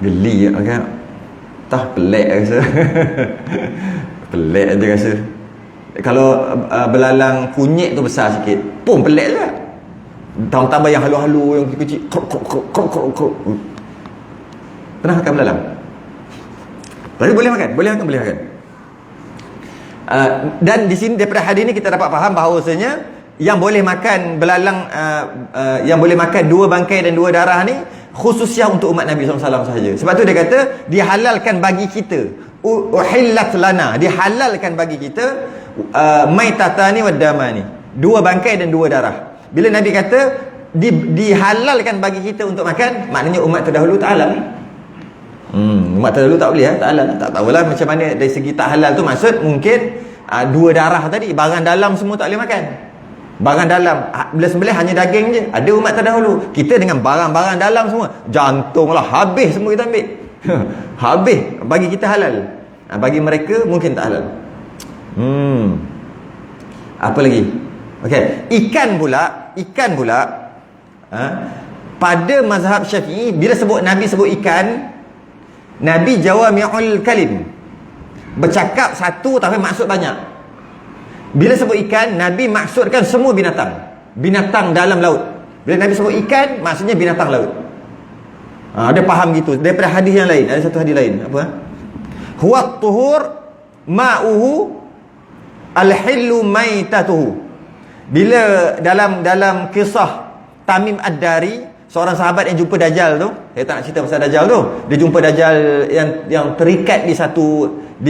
geli kan. Pelik rasa. Pelik je rasa. Kalau belalang kunyit tu besar sikit, pun pelik je. Tambah yang halu-halu, yang kecil, krok. Pernah makan belalang? Tapi boleh makan. Dan di sini daripada hadis ni kita dapat faham bahawasanya yang boleh makan belalang, yang boleh makan dua bangkai dan dua darah ni khususnya untuk umat Nabi SAW sahaja. Sebab tu dia kata dihalalkan bagi kita, uhillat lana, dihalalkan bagi kita maitatani wad damani, dua bangkai dan dua darah. Bila Nabi kata dihalalkan bagi kita untuk makan, maknanya umat terdahulu tak halal. Umat terdahulu tak boleh, tak halal. Tak tahulah macam mana dari segi tak halal tu. Maksud mungkin dua darah tadi, barang dalam semua tak boleh makan. Barang dalam, bila sembelih hanya daging je. Ada umat terdahulu, kita dengan barang-barang dalam semua, jantung lah, habis semua kita ambil. Habis, bagi kita halal. Bagi mereka mungkin tak halal. Apa lagi? Okey, ikan pula pada mazhab Syafi'i, bila Nabi sebut ikan, Nabi jawami'ul kalim, bercakap satu tapi maksud banyak. Bila sebut ikan, Nabi maksudkan semua binatang, binatang dalam laut. Bila Nabi sebut ikan, maksudnya binatang laut. Dia faham gitu. Daripada hadis yang lain, ada satu hadis lain, apa? Huwa tuhur ma'uhu al-hillu maitatuhu. Bila dalam kisah Tamim Ad-Dari, seorang sahabat yang jumpa Dajjal tu, saya tak nak cerita pasal Dajjal tu. Dia jumpa Dajjal yang terikat di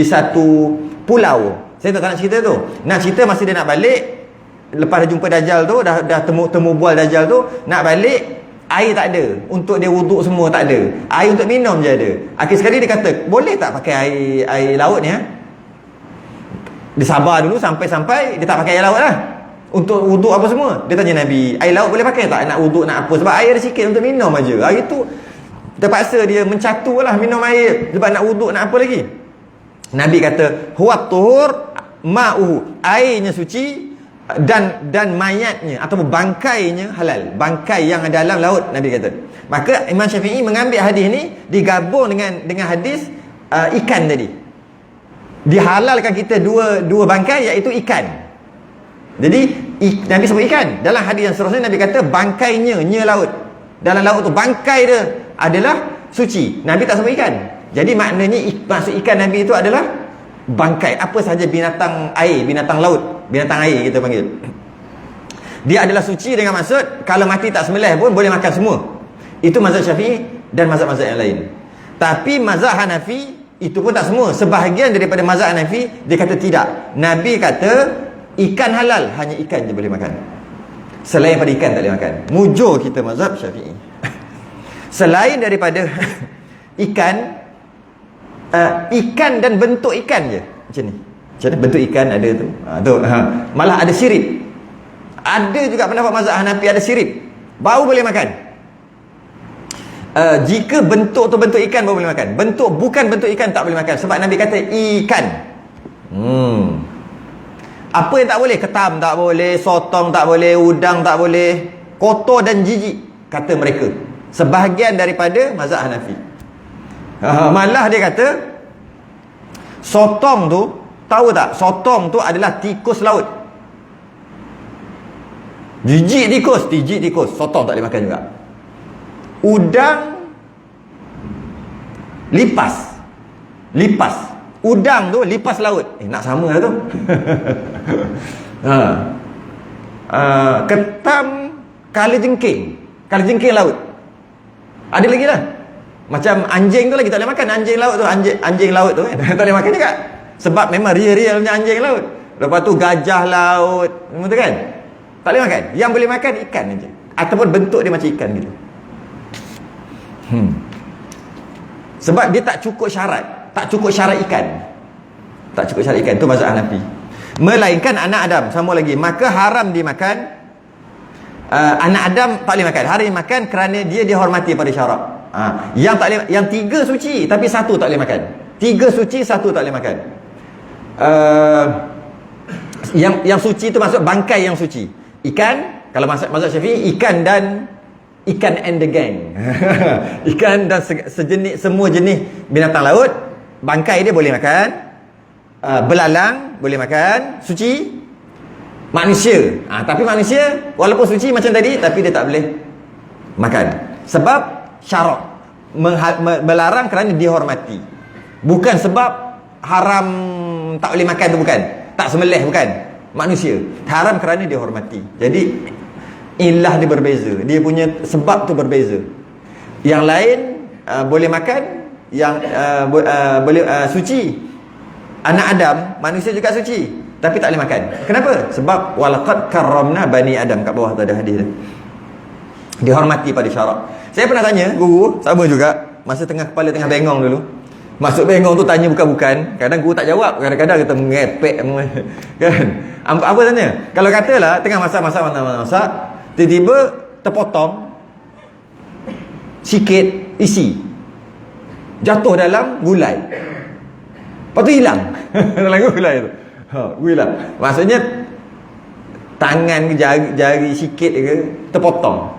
satu pulau. Saya tak nak cerita tu. Nak cerita masa dia nak balik, lepas dia jumpa Dajjal tu, dah temu bual Dajjal tu, nak balik, air tak ada. Untuk dia wuduk semua tak ada. Air untuk minum je ada. Akhir sekali dia kata, boleh tak pakai air laut ni? Dia sabar dulu sampai dia tak pakai air laut lah. Untuk wuduk apa semua. Dia tanya Nabi, air laut boleh pakai tak? Nak wuduk nak apa? Sebab air ada sikit untuk minum aja. Hari tu terpaksa dia mencatu lah minum air. Sebab nak wuduk nak apa lagi. Nabi kata, huwa tuhur ma'uhu, airnya suci, dan mayatnya atau bangkainya halal. Bangkai yang ada dalam laut, Nabi kata. Maka Imam Syafi'i mengambil hadis ni, digabung dengan hadis ikan tadi. Dihalalkan kita dua bangkai, iaitu ikan. Jadi Nabi sebut ikan. Dalam hadis yang seterusnya Nabi kata bangkainya, laut. Dalam laut tu bangkai dia adalah suci. Nabi tak sebut ikan. Jadi maknanya maksud ikan Nabi itu adalah bangkai apa sahaja binatang air, binatang laut, binatang air kita panggil. Dia adalah suci dengan maksud kalau mati tak sembelih pun boleh makan semua. Itu mazhab Syafi'i dan mazhab-mazhab yang lain. Tapi mazhab Hanafi itu pun tak semua. Sebahagian daripada mazhab Hanafi dia kata tidak. Nabi kata ikan halal, hanya ikan je boleh makan. Selain daripada ikan tak boleh makan. Mujur kita mazhab Syafi'i. Selain daripada ikan, ikan dan bentuk ikan je macam ni. Macam ni bentuk ikan ada tu. Malah ada sirip. Ada juga pendapat mazhab Hanafi ada sirip, baru boleh makan. Jika bentuk tu bentuk ikan baru boleh makan. Bentuk bukan bentuk ikan tak boleh makan. Sebab Nabi kata ikan. Apa yang tak boleh? Ketam tak boleh, sotong tak boleh, udang tak boleh, kotor dan jijik, kata mereka. Sebahagian daripada mazhab Hanafi. Malah dia kata sotong tu, tahu tak? Sotong tu adalah tikus laut. Jijik tikus, sotong tak boleh makan juga. Udang lipas. Udang tu lipas laut. Nak sama lah tu. Ketam kalajengking laut. Ada lagi lah. Macam anjing tu lagi tak boleh makan. Anjing laut tu, anjing laut tu kan, tak boleh makan juga. Sebab memang real punya anjing laut. Lepas tu gajah laut, semua tu kan, tak boleh makan. Yang boleh makan ikan aja, ataupun bentuk dia macam ikan gitu. Sebab dia tak cukup syarat. Tak cukup syarat ikan. Itu mazhab Hanafi. Melainkan anak Adam, sama lagi, maka haram dimakan. Anak Adam tak boleh makan. Haram dimakan kerana dia dihormati pada syarat. Yang tak boleh, yang 3 suci tapi 1 tak boleh makan. 3 suci, 1 tak boleh makan. Yang suci tu maksud bangkai yang suci. Ikan, kalau mazhab Syafi'i, ikan and the gang. Ikan dan sejenis, semua jenis binatang laut, bangkai dia boleh makan. Belalang boleh makan, suci. Manusia, tapi manusia walaupun suci macam tadi, tapi dia tak boleh makan. Sebab syarak melarang kerana dihormati. Bukan sebab haram tak boleh makan tu, bukan. Tak sembelih, bukan. Manusia haram kerana dihormati. Jadi ilah dia berbeza, dia punya sebab tu berbeza. Yang lain boleh makan, yang boleh suci. Anak Adam, manusia juga suci, tapi tak boleh makan. Kenapa? Sebab walaqad karramna bani Adam, kat bawah tu ada hadis dia. Dihormati pada syarak. Saya pernah tanya guru, sama juga, masa kepala tengah bengong dulu. Masuk bengong tu tanya bukan-bukan. Kadang guru tak jawab, kadang-kadang kita mengepek kan. Apa tanya? Kalau katalah tengah masak, tiba-tiba terpotong sikit isi, jatuh dalam gulai, lepas tu hilang. Dalam gulai tu hilang. Maksudnya tangan ke jari sikit ke terpotong.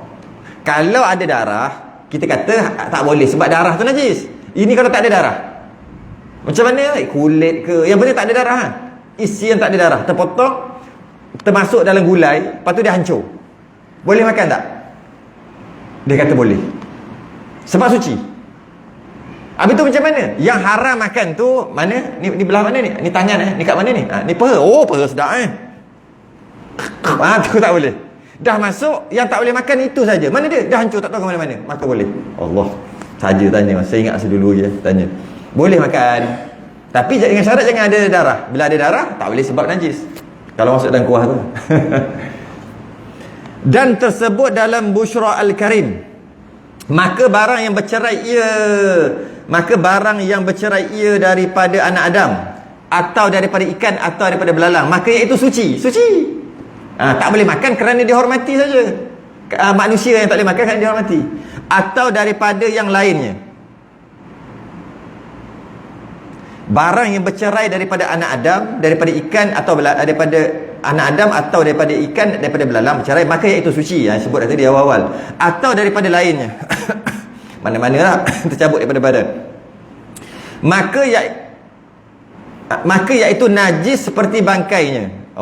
Kalau ada darah, kita kata tak boleh sebab darah tu najis. Ini kalau tak ada darah, macam mana? Kulit ke, yang penting tak ada darah. Isi yang tak ada darah, terpotong, termasuk dalam gulai, lepas tu dia hancur, boleh makan tak? Dia kata boleh, sebab suci. Habis tu macam mana? Yang haram makan tu mana? Ni belah mana ni? Ni tangan ni kat mana ni? Ni paha. Oh, paha sedap tu tak boleh. Dah masuk, yang tak boleh makan itu saja. Mana dia? Dah hancur, tak tahu ke mana-mana. Maka boleh. Allah saja tanya. Saya ingat masa dulu je tanya. Boleh makan. Tapi dengan syarat jangan ada darah. Bila ada darah, tak boleh sebab najis. Kalau masuk dalam kuah tu. Dan tersebut dalam Bushra Al-Karim. Maka barang yang bercerai ia daripada anak Adam, atau daripada ikan, atau daripada belalang, maka iaitu suci. Tak boleh makan kerana dihormati saja. Manusia yang tak boleh makan kerana dihormati. Atau daripada yang lainnya. Barang yang bercerai daripada anak Adam, daripada ikan, atau daripada anak Adam, atau daripada ikan, daripada belalang bercerai, maka iaitu suci. Sebut tadi awal-awal. Atau daripada lainnya. Mana-mana lah tercabut daripada badan, maka iaitu najis seperti bangkainya.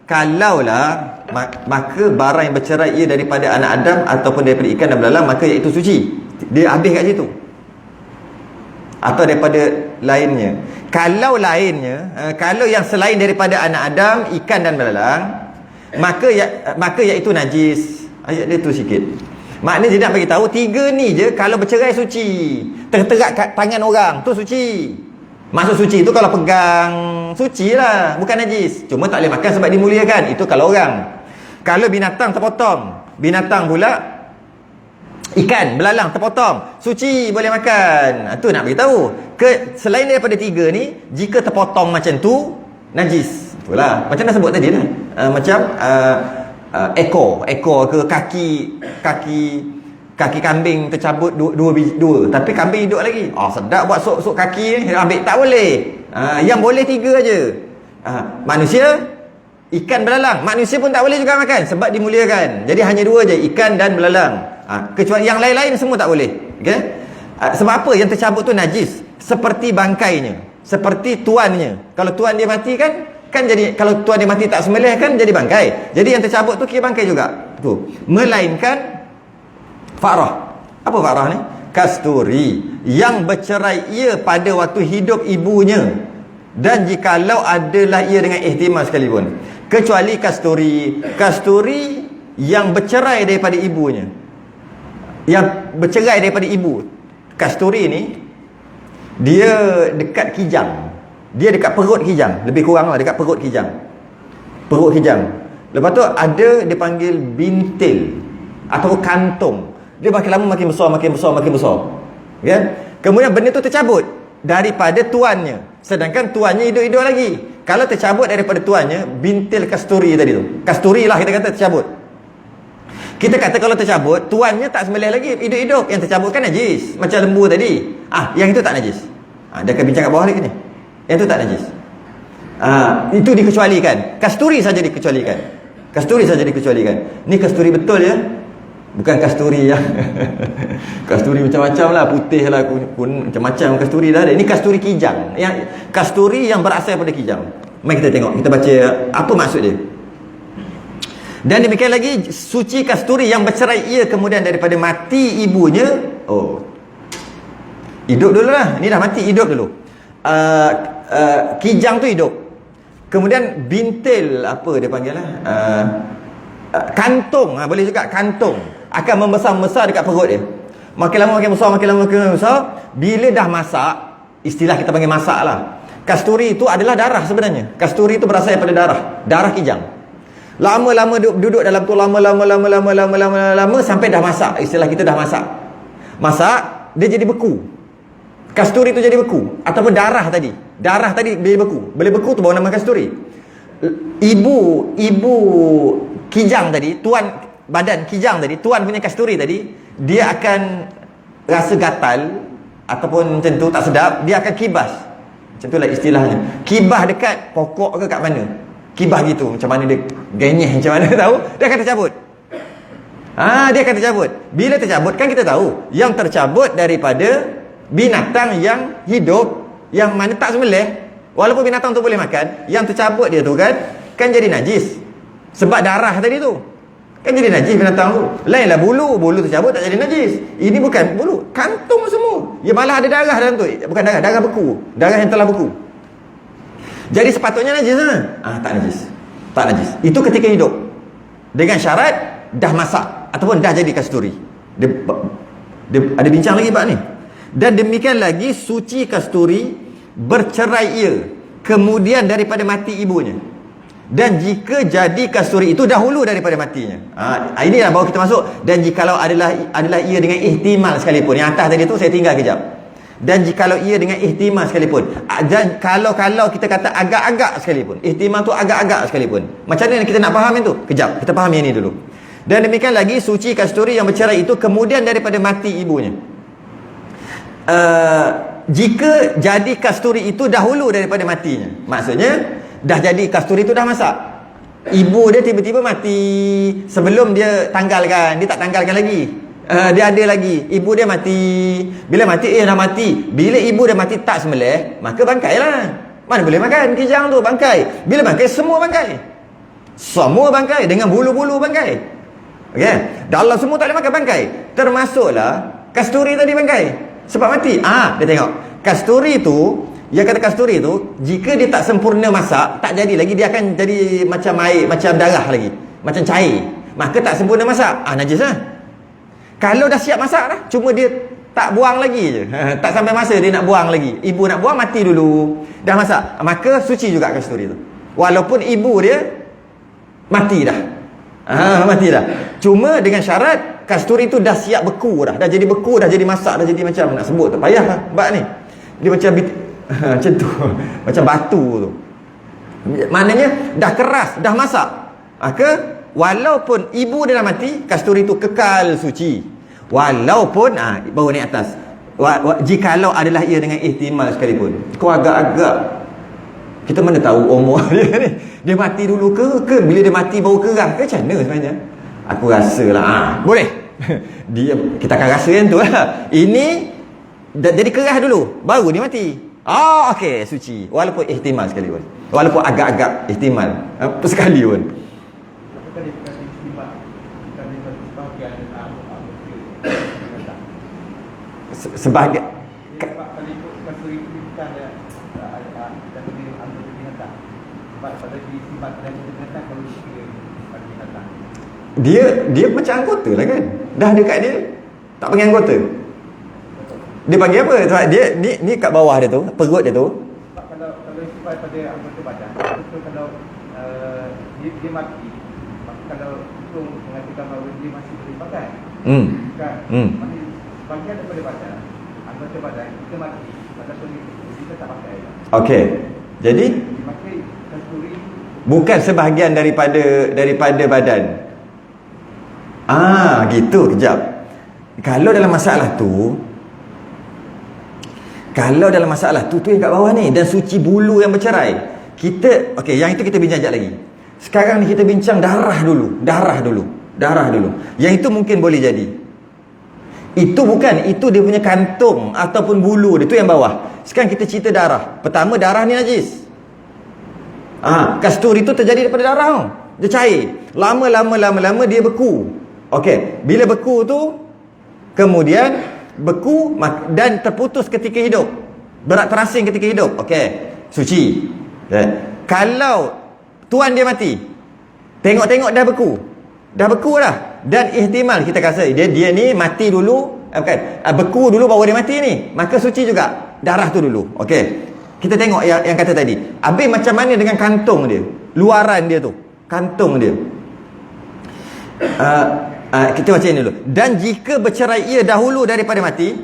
Kalaulah maka barang yang bercerai ia daripada anak Adam ataupun daripada ikan dan belalang, maka iaitu suci. Dia habis kat situ. Atau daripada lainnya. Kalau lainnya, kalau yang selain daripada anak Adam, ikan dan belalang, maka iaitu najis. Ayat dia tu sikit. Maknanya dia nak bagi tahu 3 ni je kalau bercerai suci. Terterak kat tangan orang tu suci. Maksud suci tu kalau pegang suci lah, bukan najis. Cuma tak boleh makan sebab dimuliakan. Itu kalau orang. Kalau binatang terpotong, binatang pula ikan, belalang terpotong, suci, boleh makan. Itu nak bagi tahu. Selain daripada 3 ni, jika terpotong macam tu, najis. Itulah. Macam dah sebut tadi dah. Macam ekor ke kaki kambing tercabut dua, tapi kambing hidup lagi. Sedap buat sup kaki ni, ambil tak boleh. Yang boleh 3 aja. Manusia, ikan, belalang. Manusia pun tak boleh juga makan sebab dimuliakan. Jadi hanya 2 je, ikan dan belalang. Kecuali yang lain-lain semua tak boleh. Okey? Sebab apa? Yang tercabut tu najis, seperti bangkainya, seperti tuannya. Kalau tuan dia mati kan jadi, kalau tuan dia mati tak sembelih kan jadi bangkai. Jadi yang tercabut tu kira bangkai juga. Tu. Melainkan Farah. Apa Farah ni? Kasturi yang bercerai ia pada waktu hidup ibunya, dan jikalau adalah ia dengan ihtimal sekalipun. Kecuali kasturi yang bercerai daripada ibunya. Yang bercerai daripada ibu. Kasturi ni dia dekat kijang. Dia dekat perut kijang, lebih kurang lah dekat perut kijang. Perut kijang. Lepas tu ada dia panggil bintil atau kantung. Dia makin lama makin besar. Kan? Kemudian benda tu tercabut daripada tuannya, sedangkan tuannya hidup-hidup lagi. Kalau tercabut daripada tuannya, bintil kasturi tadi tu. Kasturi lah kita kata tercabut. Kita kata kalau tercabut, tuannya tak sembelih lagi, hidup-hidup. Yang tercabut kan najis, macam lembu tadi. Yang itu tak najis. Dia akan bincang kat bawah lagi ni. Yang itu tak najis. Itu dikecualikan. Kasturi saja dikecualikan. Ni kasturi betul ya. Bukan kasturi yang kasturi macam-macam lah, putih lah, kun macam-macam kasturi dah ada. Ini kasturi kijang. Yang kasturi yang berasal daripada kijang. Mari kita tengok, kita baca apa maksud dia. Dan demikian lagi, suci kasturi yang bercerai ia kemudian daripada mati ibunya. Hidup dulu lah. Ni dah mati, hidup dulu. Kijang tu hidup. Kemudian bintil, apa dia panggil lah, kantung, boleh juga kantung, akan membesar-besar dekat perut dia. Makin lama makin besar. Bila dah masak, istilah kita panggil masak lah. Kasturi itu adalah darah sebenarnya. Kasturi itu berasal daripada darah kijang. Lama-lama duduk dalam tu, lama sampai dah masak. Istilah kita dah masak. Masak, dia jadi beku. Kasturi itu jadi beku. Ataupun darah tadi jadi beku. Bila beku tu baru nama kasturi. Ibu kijang tadi, tuan badan kijang tadi, tuan punya kasturi tadi, dia akan rasa gatal ataupun macam tu tak sedap, dia akan kibas. Macam itulah istilahnya. Kibas dekat pokok ke kat mana? Kibas gitu, macam mana dia genyeh macam mana tahu? Dia akan tercabut. Dia akan tercabut. Bila tercabut, kan kita tahu yang tercabut daripada binatang yang hidup, yang mana tak sembelih. Walaupun binatang tu boleh makan, yang tercabut dia tu kan jadi najis. Sebab darah tadi tu kan jadi najis binatang tu. Lainlah bulu tercabut tak jadi najis. Ini bukan bulu, kantung semua. Ya malah ada darah dalam tu. Bukan darah beku. Darah yang telah beku. Jadi sepatutnya najis tak najis. Tak najis. Itu ketika hidup. Dengan syarat dah masak ataupun dah jadi kasturi. Dia ada bincang lagi bab ni. Dan demikian lagi suci kasturi bercerai ia kemudian daripada mati ibunya. Dan jika jadi kasturi itu dahulu daripada matinya. Inilah baru kita masuk. Dan jikalau adalah ia dengan ihtimal sekalipun. Yang atas tadi tu saya tinggal kejap. Dan jikalau ia dengan ihtimal sekalipun. Dan kalau kita kata agak-agak sekalipun. Ihtimal tu agak-agak sekalipun. Macam mana kita nak faham itu? Kejap, kita faham yang ini dulu. Dan demikian lagi suci kasturi yang bercerai itu kemudian daripada mati ibunya. Jika jadi kasturi itu dahulu daripada matinya. Maksudnya dah jadi kasturi itu dah masak. Ibu dia tiba-tiba mati sebelum dia tanggalkan. Dia tak tanggalkan lagi. Dia ada lagi. Ibu dia mati. Bila mati, dah mati. Bila ibu dia mati tak sembelih, maka bangkai lah. Mana boleh makan kijang tu, bangkai. Bila bangkai, semua bangkai. Semua bangkai dengan bulu-bulu bangkai. Okay? Dalam semua tak boleh makan bangkai. Termasuklah kasturi tadi bangkai. Sebab mati. Dia tengok. Kasturi tu, yang kata kasturi tu, jika dia tak sempurna masak, tak jadi lagi, dia akan jadi macam air, macam darah lagi, macam cair. Maka tak sempurna masak, najis lah. Kalau dah siap masak dah, cuma dia tak buang lagi je. Tak sampai masa dia nak buang lagi. Ibu nak buang, mati dulu. Dah masak, maka suci juga kasturi tu. Walaupun ibu dia mati dah. Mati dah. Cuma dengan syarat kasturi tu dah siap beku dah. Dah jadi beku, dah jadi masak, dah jadi macam nak sebut tu. Payah lah bab ni. Dia macam macam tu. Macam batu tu. Maknanya dah keras, dah masak. Maka walaupun ibu dia dah mati, kasturi tu kekal suci. Walaupun baru naik atas. Jikalau adalah ia dengan ihtimal sekalipun. Kau agak-agak, kita mana tahu umur dia ni. Dia mati dulu ke bila dia mati baru kerah ke macam mana sebenarnya? Aku rasa lah boleh. Kita akan rasa yang tu lah. Ini jadi kerah dulu baru dia mati. Okey, suci. Walaupun ihtimal sekalipun. Walaupun agak-agak ihtimal sekali pun. Sebahagian dia macam anggota lah kan. Dah dekat dia tak panggil anggota. Dia panggil apa? Sebab dia ni kat bawah dia tu, perut dia tu. Kalau sifat pada anggota badan, itu kalau dia mati, kalau itu mengatakan bahawa dia masih boleh pakai. Kan? Masih sebagian daripada badan, anggota badan kita mati, pada suri kita tak pakai. Okey. Jadi dipakai kasturi bukan sebahagian daripada badan. Gitu. Kejap. Kalau dalam masalah tu yang kat bawah ni, dan suci bulu yang bercerai, kita yang itu kita bincang sekejap lagi. Sekarang ni kita bincang darah dulu. Yang itu mungkin boleh jadi. Itu dia punya kantung ataupun bulu dia tu yang bawah. Sekarang kita cerita darah. Pertama, darah ni najis. Kasturi itu terjadi daripada darah tau. Dia cair. Lama dia beku. Okey, bila beku tu kemudian beku dan terputus ketika hidup. Berat terasing ketika hidup. Okey, suci. Kalau tuan dia mati, tengok dah beku. Dah beku dah. Dan ihtimal kita rasa dia ni mati dulu, beku dulu baru dia mati ni. Maka suci juga. Darah tu dulu. Okey. Kita tengok yang kata tadi. Habis macam mana dengan kantung dia? Luaran dia tu. Kantung dia. Kita baca ini dulu. Dan jika bercerai ia dahulu daripada mati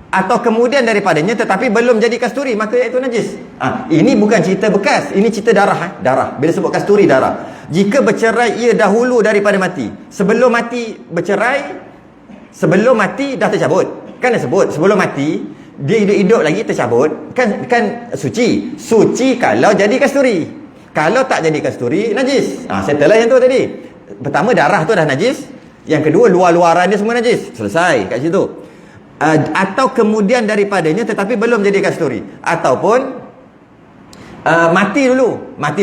atau kemudian daripadanya tetapi belum jadi kasturi, maka iaitu najis. Ini bukan cerita bekas, ini cerita darah. Darah. Bila sebut kasturi, darah. Jika bercerai ia dahulu daripada mati, sebelum mati bercerai, sebelum mati dah tercabut. Kan dia sebut sebelum mati dia hidup lagi tercabut, kan suci. Suci kalau jadi kasturi. Kalau tak jadi kasturi, najis. Settle lah yang tu tadi. Pertama, darah tu dah najis. Yang kedua, luar-luaran dia semua najis. Selesai kat situ. Atau kemudian daripadanya tetapi belum jadi kasturi. Ataupun mati dulu. Mati.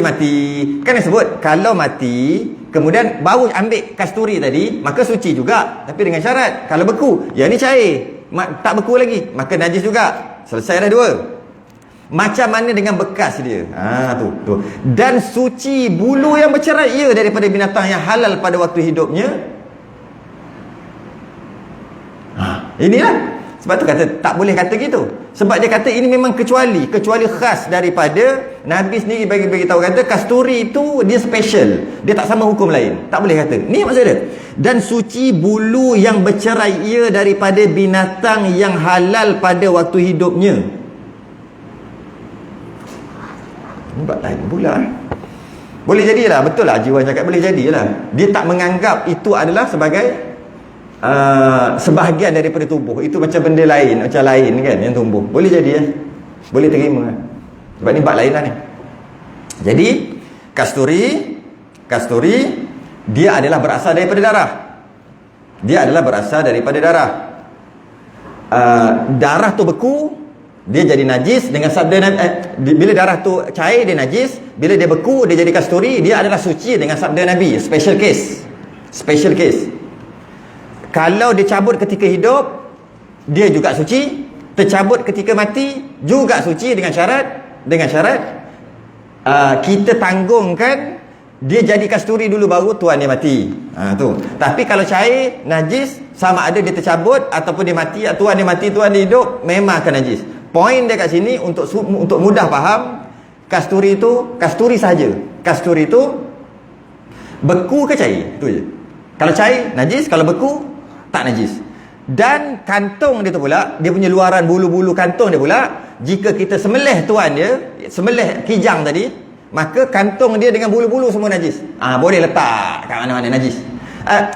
Kan dia sebut, kalau mati, kemudian baru ambil kasturi tadi, maka suci juga. Tapi dengan syarat, kalau beku, yang ni cair, tak beku lagi, maka najis juga. Selesai dah dua. Macam mana dengan bekas dia? Tu. Dan suci bulu yang bercerai ia daripada binatang yang halal pada waktu hidupnya. Inilah. Sebab tu kata tak boleh kata gitu. Sebab dia kata ini memang kecuali khas daripada Nabi sendiri bagi tahu kata kasturi itu dia special. Dia tak sama hukum lain. Tak boleh kata. Ni maksud dia. Dan suci bulu yang bercerai ia daripada binatang yang halal pada waktu hidupnya. Nampak lain pula. Boleh jadilah. Betul lah Haji Wan cakap boleh jadilah. Dia tak menganggap itu adalah sebagai sebahagian daripada tubuh. Itu macam benda lain, macam lain kan yang tumbuh. Boleh jadi boleh terima. Sebab ni bab lain lah ni. Jadi kasturi dia adalah berasal daripada darah. Darah tu beku, dia jadi najis dengan sabda bila darah tu cair dia najis, bila dia beku dia jadi kasturi, dia adalah suci dengan sabda Nabi. Special case. Kalau dia cabut ketika hidup, dia juga suci. Tercabut ketika mati, juga suci dengan syarat kita tanggungkan dia jadi kasturi dulu baru tuan dia mati. Tu. Tapi kalau cair, najis, sama ada dia tercabut ataupun dia mati, tuan dia mati, tuan dia hidup, memang akan najis. Poin dia kat sini untuk mudah faham, kasturi saja. Kasturi itu beku ke cair? Tu je. Kalau cair, najis. Kalau beku, tak najis. Dan kantung dia tu pula, dia punya luaran bulu-bulu kantung dia pula, jika kita sembelih tuan dia, sembelih kijang tadi, maka kantung dia dengan bulu-bulu semua najis. Boleh letak kat mana-mana najis.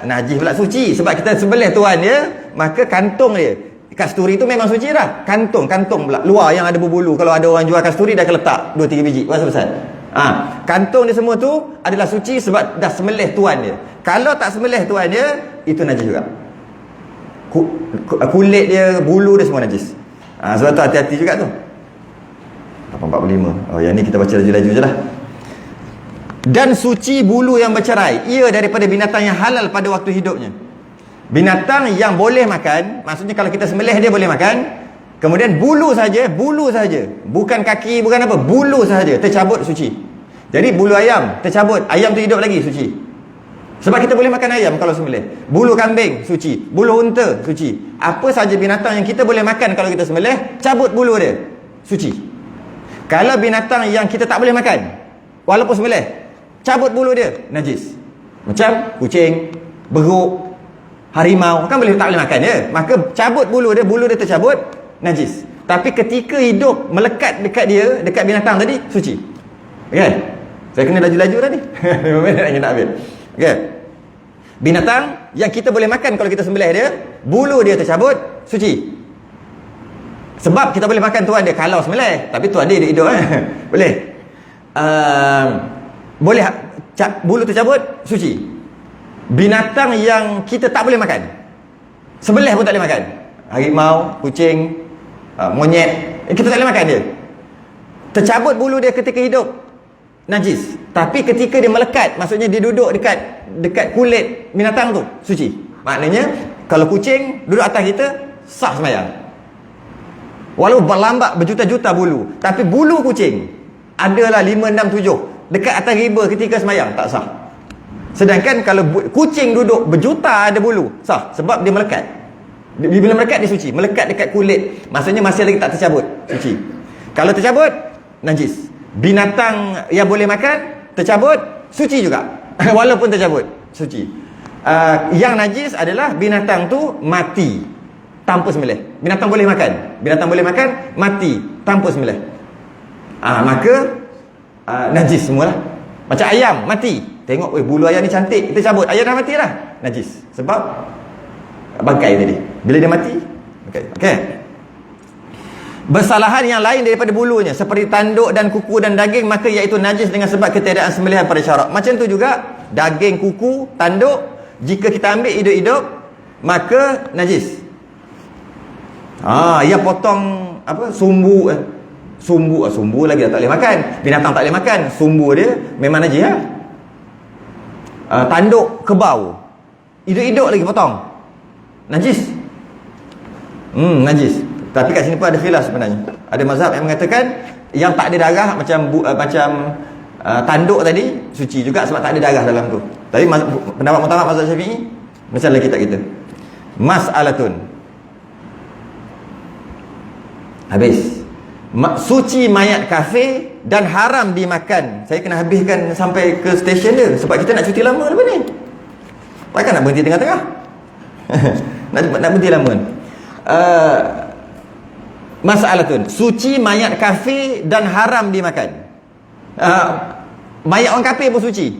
Najis pula suci. Sebab kita sembelih tuan dia, maka kantung dia, kasturi tu memang suci dah. Kantung pula luar yang ada berbulu. Kalau ada orang jual kasturi, dia akan letak 2-3 biji. Pasal kantung dia semua tu adalah suci sebab dah sembelih tuan dia. Kalau tak sembelih tuan dia, itu najis juga. Kulit dia, bulu dia semua najis. Sebab tu hati-hati juga tu. 845. Yang ni kita baca laju-laju je lah. Dan suci bulu yang bercerai ia daripada binatang yang halal pada waktu hidupnya. Binatang yang boleh makan, maksudnya kalau kita sembelih dia boleh makan, kemudian bulu saja, bukan kaki, bukan apa, bulu saja tercabut suci. Jadi bulu ayam tercabut, ayam tu hidup lagi, suci. Sebab kita boleh makan ayam kalau sembelih. Bulu kambing suci, bulu unta suci. Apa saja binatang yang kita boleh makan kalau kita sembelih, cabut bulu dia, suci. Kalau binatang yang kita tak boleh makan, walaupun sembelih, cabut bulu dia, najis. Macam kucing, beruk, harimau, kan tak boleh makan dia. Maka cabut bulu dia tercabut, najis. Tapi ketika hidup melekat dekat binatang tadi, suci. Okay? Saya kena laju-laju dah ni. 5 minit nak habis. Okay. Binatang yang kita boleh makan kalau kita sembelih dia, bulu dia tercabut, suci. Sebab kita boleh makan tuan dia kalau sembelih, tapi tuan dia hidup boleh. Boleh bulu tercabut, suci. Binatang yang kita tak boleh makan, sembelih pun tak boleh makan. Harimau, kucing, monyet, kita tak boleh makan dia. Tercabut bulu dia ketika hidup, najis. Tapi ketika dia melekat, maksudnya dia duduk dekat kulit binatang tu, suci. Maknanya kalau kucing duduk atas kita, sah sembahyang. Walau berlambak berjuta-juta bulu, tapi bulu kucing adalah 5, 6, 7 dekat atas riba ketika sembahyang, tak sah. Sedangkan kalau kucing duduk berjuta ada bulu, sah. Sebab dia melekat. Bila melekat dia suci. Melekat dekat kulit, maksudnya masih lagi tak tercabut, suci. Kalau tercabut, najis. Binatang yang boleh makan, tercabut, suci juga. Walaupun tercabut, suci. Yang najis adalah binatang tu mati tanpa sembelih. Binatang boleh makan, mati tanpa sembelih. Maka najis semualah. Macam ayam mati, tengok bulu ayam ni cantik, kita cabut, ayam dah mati dah, najis. Sebab bangkai tadi, bila dia mati, okay. Bersalahan yang lain daripada bulunya seperti tanduk dan kuku dan daging, maka iaitu najis dengan sebab ketiadaan sembelihan pada syarak. Macam tu juga daging, kuku, tanduk, jika kita ambil hidup-hidup maka najis. Ia potong apa, sumbu lagi dah tak boleh makan. Binatang tak boleh makan, sumbu dia memang najis lah. Tanduk kebau hidup-hidup lagi potong, najis. Najis. Tapi kat sini pun ada khilaf sebenarnya. Ada mazhab yang mengatakan yang tak ada darah macam tanduk tadi suci juga sebab tak ada darah dalam tu. Tapi pendapat utama mazhab Syafi'i macam dalam kitab kita. Mas'alatun. Habis. Suci mayat kafir dan haram dimakan. Saya kena habiskan sampai ke stesen dia sebab kita nak cuti lama lepas ni. Takkan nak berhenti tengah-tengah. nak berhenti lama. Mas'alatun. Suci mayat kafir dan haram dimakan. Mayat orang kafir pun suci,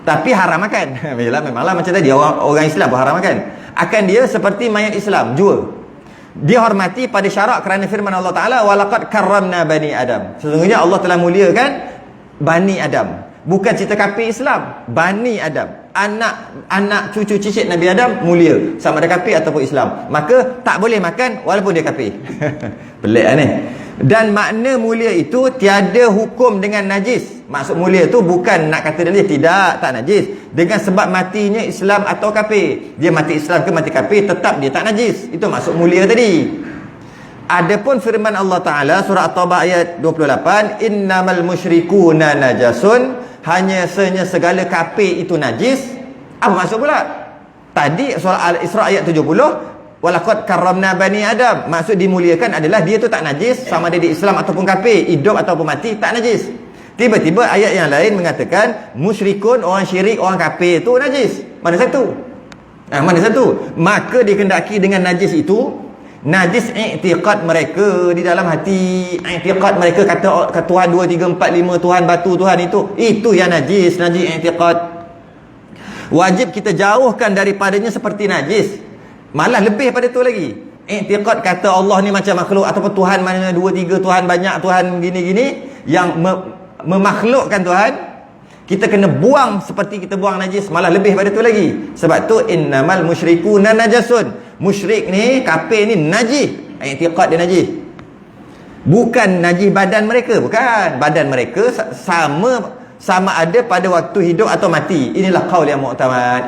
tapi haram makan. Memanglah macam tadi orang Islam pun haram makan. Akan dia seperti mayat Islam, jua. Dihormati pada syarak kerana firman Allah Ta'ala, walaqad karramna bani Adam. Sesungguhnya Allah telah muliakan Bani Adam. Bukan cerita kafir Islam, Bani Adam. Anak cucu cicit Nabi Adam mulia, sama ada kafir ataupun Islam. Maka tak boleh makan walaupun dia kafir. Pelik lah ni. Dan makna mulia itu tiada hukum dengan najis. Maksud mulia tu bukan nak kata dia tidak, tak najis. Dengan sebab matinya Islam atau kafir. Dia mati Islam ke mati kafir, tetap dia tak najis. Itu maksud mulia tadi. Adapun firman Allah Ta'ala surah At-Taubah ayat 28, innamal musyrikuna najasun, hanya segala kafir itu najis. Apa maksud pula? Tadi surah Al-Isra ayat 70, walaqad karramna bani Adam. Maksud dimuliakan adalah dia tu tak najis, sama ada di Islam ataupun kafir, hidup ataupun mati, tak najis. Tiba-tiba ayat yang lain mengatakan musyrikun, orang syirik, orang kafir tu najis. Mana satu? Mana satu? Maka dikendaki dengan najis itu, najis i'tiqad mereka di dalam hati. I'tiqad mereka kata Tuhan 2, 3, 4, 5, Tuhan batu, Tuhan itu yang najis i'tiqad. Wajib kita jauhkan daripadanya seperti najis. Malah lebih pada tu lagi. I'tiqad kata Allah ni macam makhluk, ataupun Tuhan mana 2, 3, Tuhan banyak, Tuhan gini-gini, yang memakhlukkan Tuhan, kita kena buang seperti kita buang najis. Malah lebih pada tu lagi. Sebab tu innamal musyrikuna najasun. Musyrik ni, kafir ni najis. I'tiqad dia najis. Bukan najis badan mereka, bukan. Badan mereka sama ada pada waktu hidup atau mati. Inilah qaul yang mu'tamad.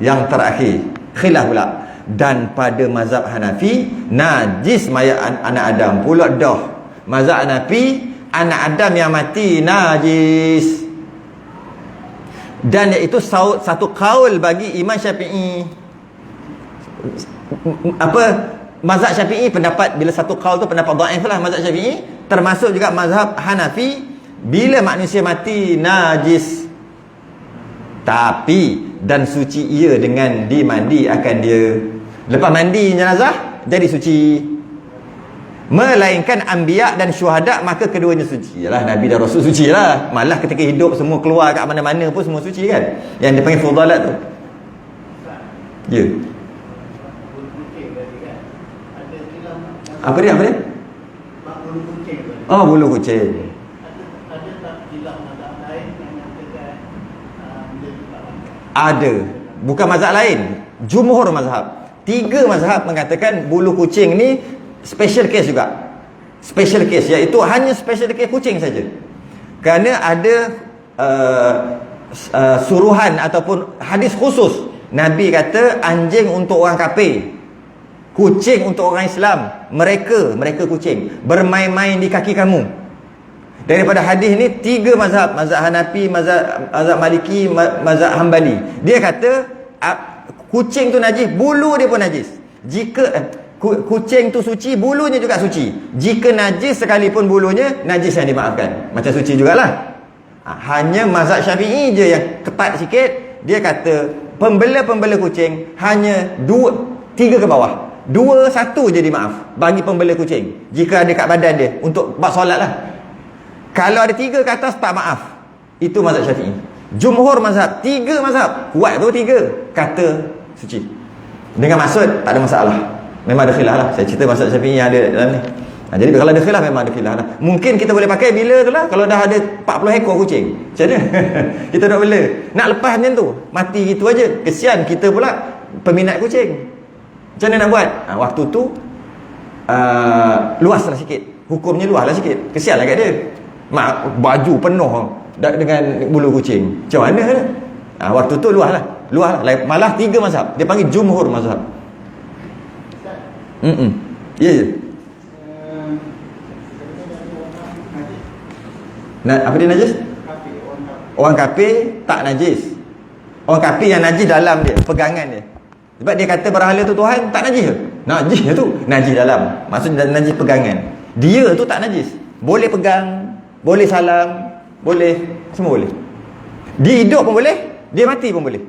Yang terakhir, khilaf pula. Dan pada mazhab Hanafi, najis mayat anak Adam pula dah. Mazhab Hanafi, anak Adam yang mati najis. Dan iaitu satu kaul bagi Imam Syafi'i. Mazhab Syafi'i pendapat, bila satu kaul tu pendapat dhaif lah mazhab Syafi'i. Termasuk juga mazhab Hanafi, bila manusia mati najis, tapi dan suci ia dengan dimandi akan dia. Lepas mandi jenazah jadi suci. Melainkan anbiya dan syuhada, maka keduanya suci. Yalah, Nabi dan Rasul suci lah. Malah ketika hidup semua keluar kat mana-mana pun semua suci kan. Yang dia panggil fudalat tu. Ya. Apa dia? Oh, bulu kucing. Ada. Bukan mazhab lain. Jumhur mazhab. 3 mazhab mengatakan bulu kucing ni special case juga. Special case, iaitu hanya special case kucing saja. Kerana ada suruhan ataupun hadis khusus. Nabi kata anjing untuk orang kafir, kucing untuk orang Islam. Mereka kucing bermain-main di kaki kamu. Daripada hadis ni 3 mazhab, mazhab Hanafi, mazhab Maliki, mazhab Hambali. Dia kata kucing tu najis, bulu dia pun najis. Jika kucing tu suci, bulunya juga suci. Jika najis sekalipun bulunya, najis yang dimaafkan. Macam suci jugalah. Hanya mazhab Syafi'i je yang ketat sikit. Dia kata pembela-pembela kucing hanya 3 ke bawah. 2, 1 je dimaaf bagi pembela kucing jika ada kat badan dia untuk buat solat lah. Kalau ada 3 ke atas, tak maaf. Itu mazhab Syafi'i. Jumhur mazhab, 3 mazhab, kuat tu 3 kata suci. Dengan maksud tak ada masalah. Memang ada khilaf lah. Saya cerita mazhab Syafi'i yang ada dalam ni. Jadi kalau ada khilaf memang ada khilaf lah. Mungkin kita boleh pakai bila tu lah, kalau dah ada 40 ekor kucing. Macam mana? Kita nak bela. Nak lepas macam tu, mati gitu aja. Kesian kita pula peminat kucing. Macam mana nak buat? Waktu tu luaslah sikit. Hukumnya luaslah sikit. Kesianlah kat dia. Baju penuh dengan bulu kucing. Macam mana? Waktu tu luaslah. Malah 3 mazhab. Dia panggil jumhur mazhab. Ya je. Apa dia najis? Orang kafir tak najis. Orang kafir yang najis dalam dia, pegangan dia. Sebab dia kata berhala tu Tuhan, tak najis ke? Najis je tu. Najis dalam. Maksudnya najis pegangan. Dia tu tak najis. Boleh pegang, boleh salam, boleh, semua boleh. Dia hidup pun boleh, dia mati pun boleh.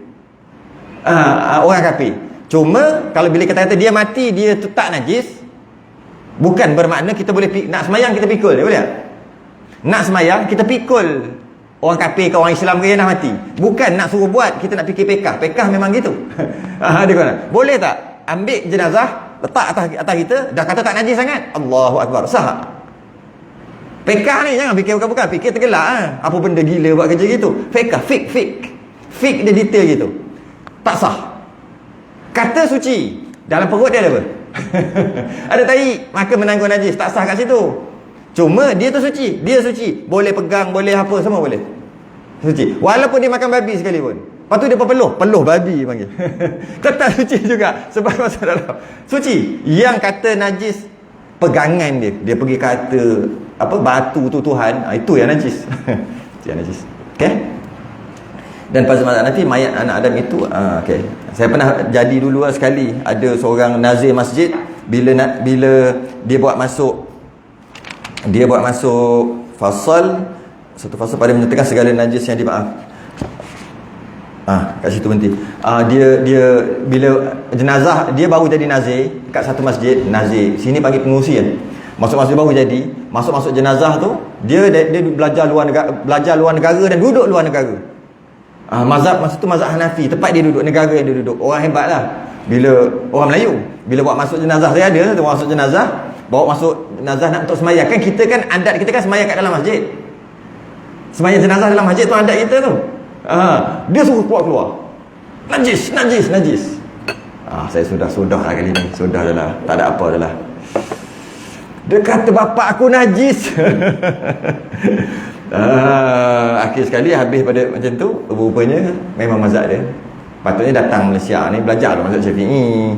Orang kafir. Cuma kalau bila kita kata dia mati, dia tu tak najis, bukan bermakna kita boleh nak semayang kita pikul dia, boleh tak? Nak semayang kita pikul orang kafir ke orang Islam ke yang dah mati. Bukan nak suruh buat, kita nak fikir pekah. Pekah memang gitu. Dia kata, boleh tak ambil jenazah, letak atas kita, dah kata tak najis sangat, Allahu Akbar, sah. Pekah ni jangan fikir bukan-bukan, fikir tergelak apa benda gila buat kerja gitu. Pekah, fik dia detail gitu. Tak sah. Kata suci, dalam perut dia ada apa? Ada tai, maka menanggung najis, tak sah kat situ. Cuma dia tu suci, dia suci, boleh pegang, boleh apa, semua boleh. Suci. Walaupun dia makan babi sekalipun. Lepas tu dia peluh babi panggil. Tetap suci juga sebab masuk dalam. Suci. Yang kata najis pegangan dia. Dia pergi kata apa batu tu Tuhan, itu yang najis. Itu yang najis. Okey? Dan pada masa nanti mayat anak Adam itu okey. Saya pernah jadi dulu sekali ada seorang nazir masjid bila dia buat masuk satu fasal pada menyatakan segala najis yang dimaaf. Kat situ berhenti. Dia bila jenazah dia baru jadi nazir kat satu masjid, nazir. Sini panggil pengurusi kan. Masuk baru jadi, masuk jenazah tu, dia belajar luar negara dan duduk luar negara. Mazhab masa tu mazhab Hanafi, tempat dia duduk, negara yang dia duduk. Orang hebatlah. Bila orang Melayu, bila buat masuk jenazah, saya ada tu masuk jenazah, bawa masuk jenazah nak untuk semayang. Kan kita kan adat kita kan semayang kat dalam masjid. Semayang jenazah dalam masjid tu adat kita tu. Dia suruh keluar. Najis. Saya sudah lah kali ni. Sudah dah lah. Tak ada apa dah lah. Dia kata bapak aku najis. Akhir sekali habis pada macam tu, rupanya memang mazhab dia. Patutnya datang Malaysia ni belajar lah mazhab Syafi'i.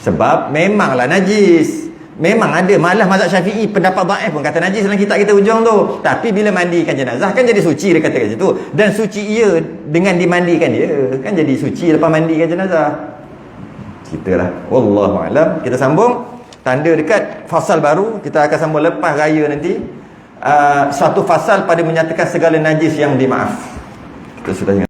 Sebab memanglah najis. Memang ada, malah mazhab Syafi'i pendapat dhaif pun kata najis dalam kitab kita ujung tu. Tapi bila mandikan jenazah kan jadi suci, dia kata kat situ. Dan suci ia dengan dimandikan dia. Kan jadi suci lepas mandikan jenazah. Ceritalah. Wallahu alam. Kita sambung tanda dekat fasal baru. Kita akan sambung lepas raya nanti. Satu fasal pada menyatakan segala najis yang dimaaf. Kita sudah ingat.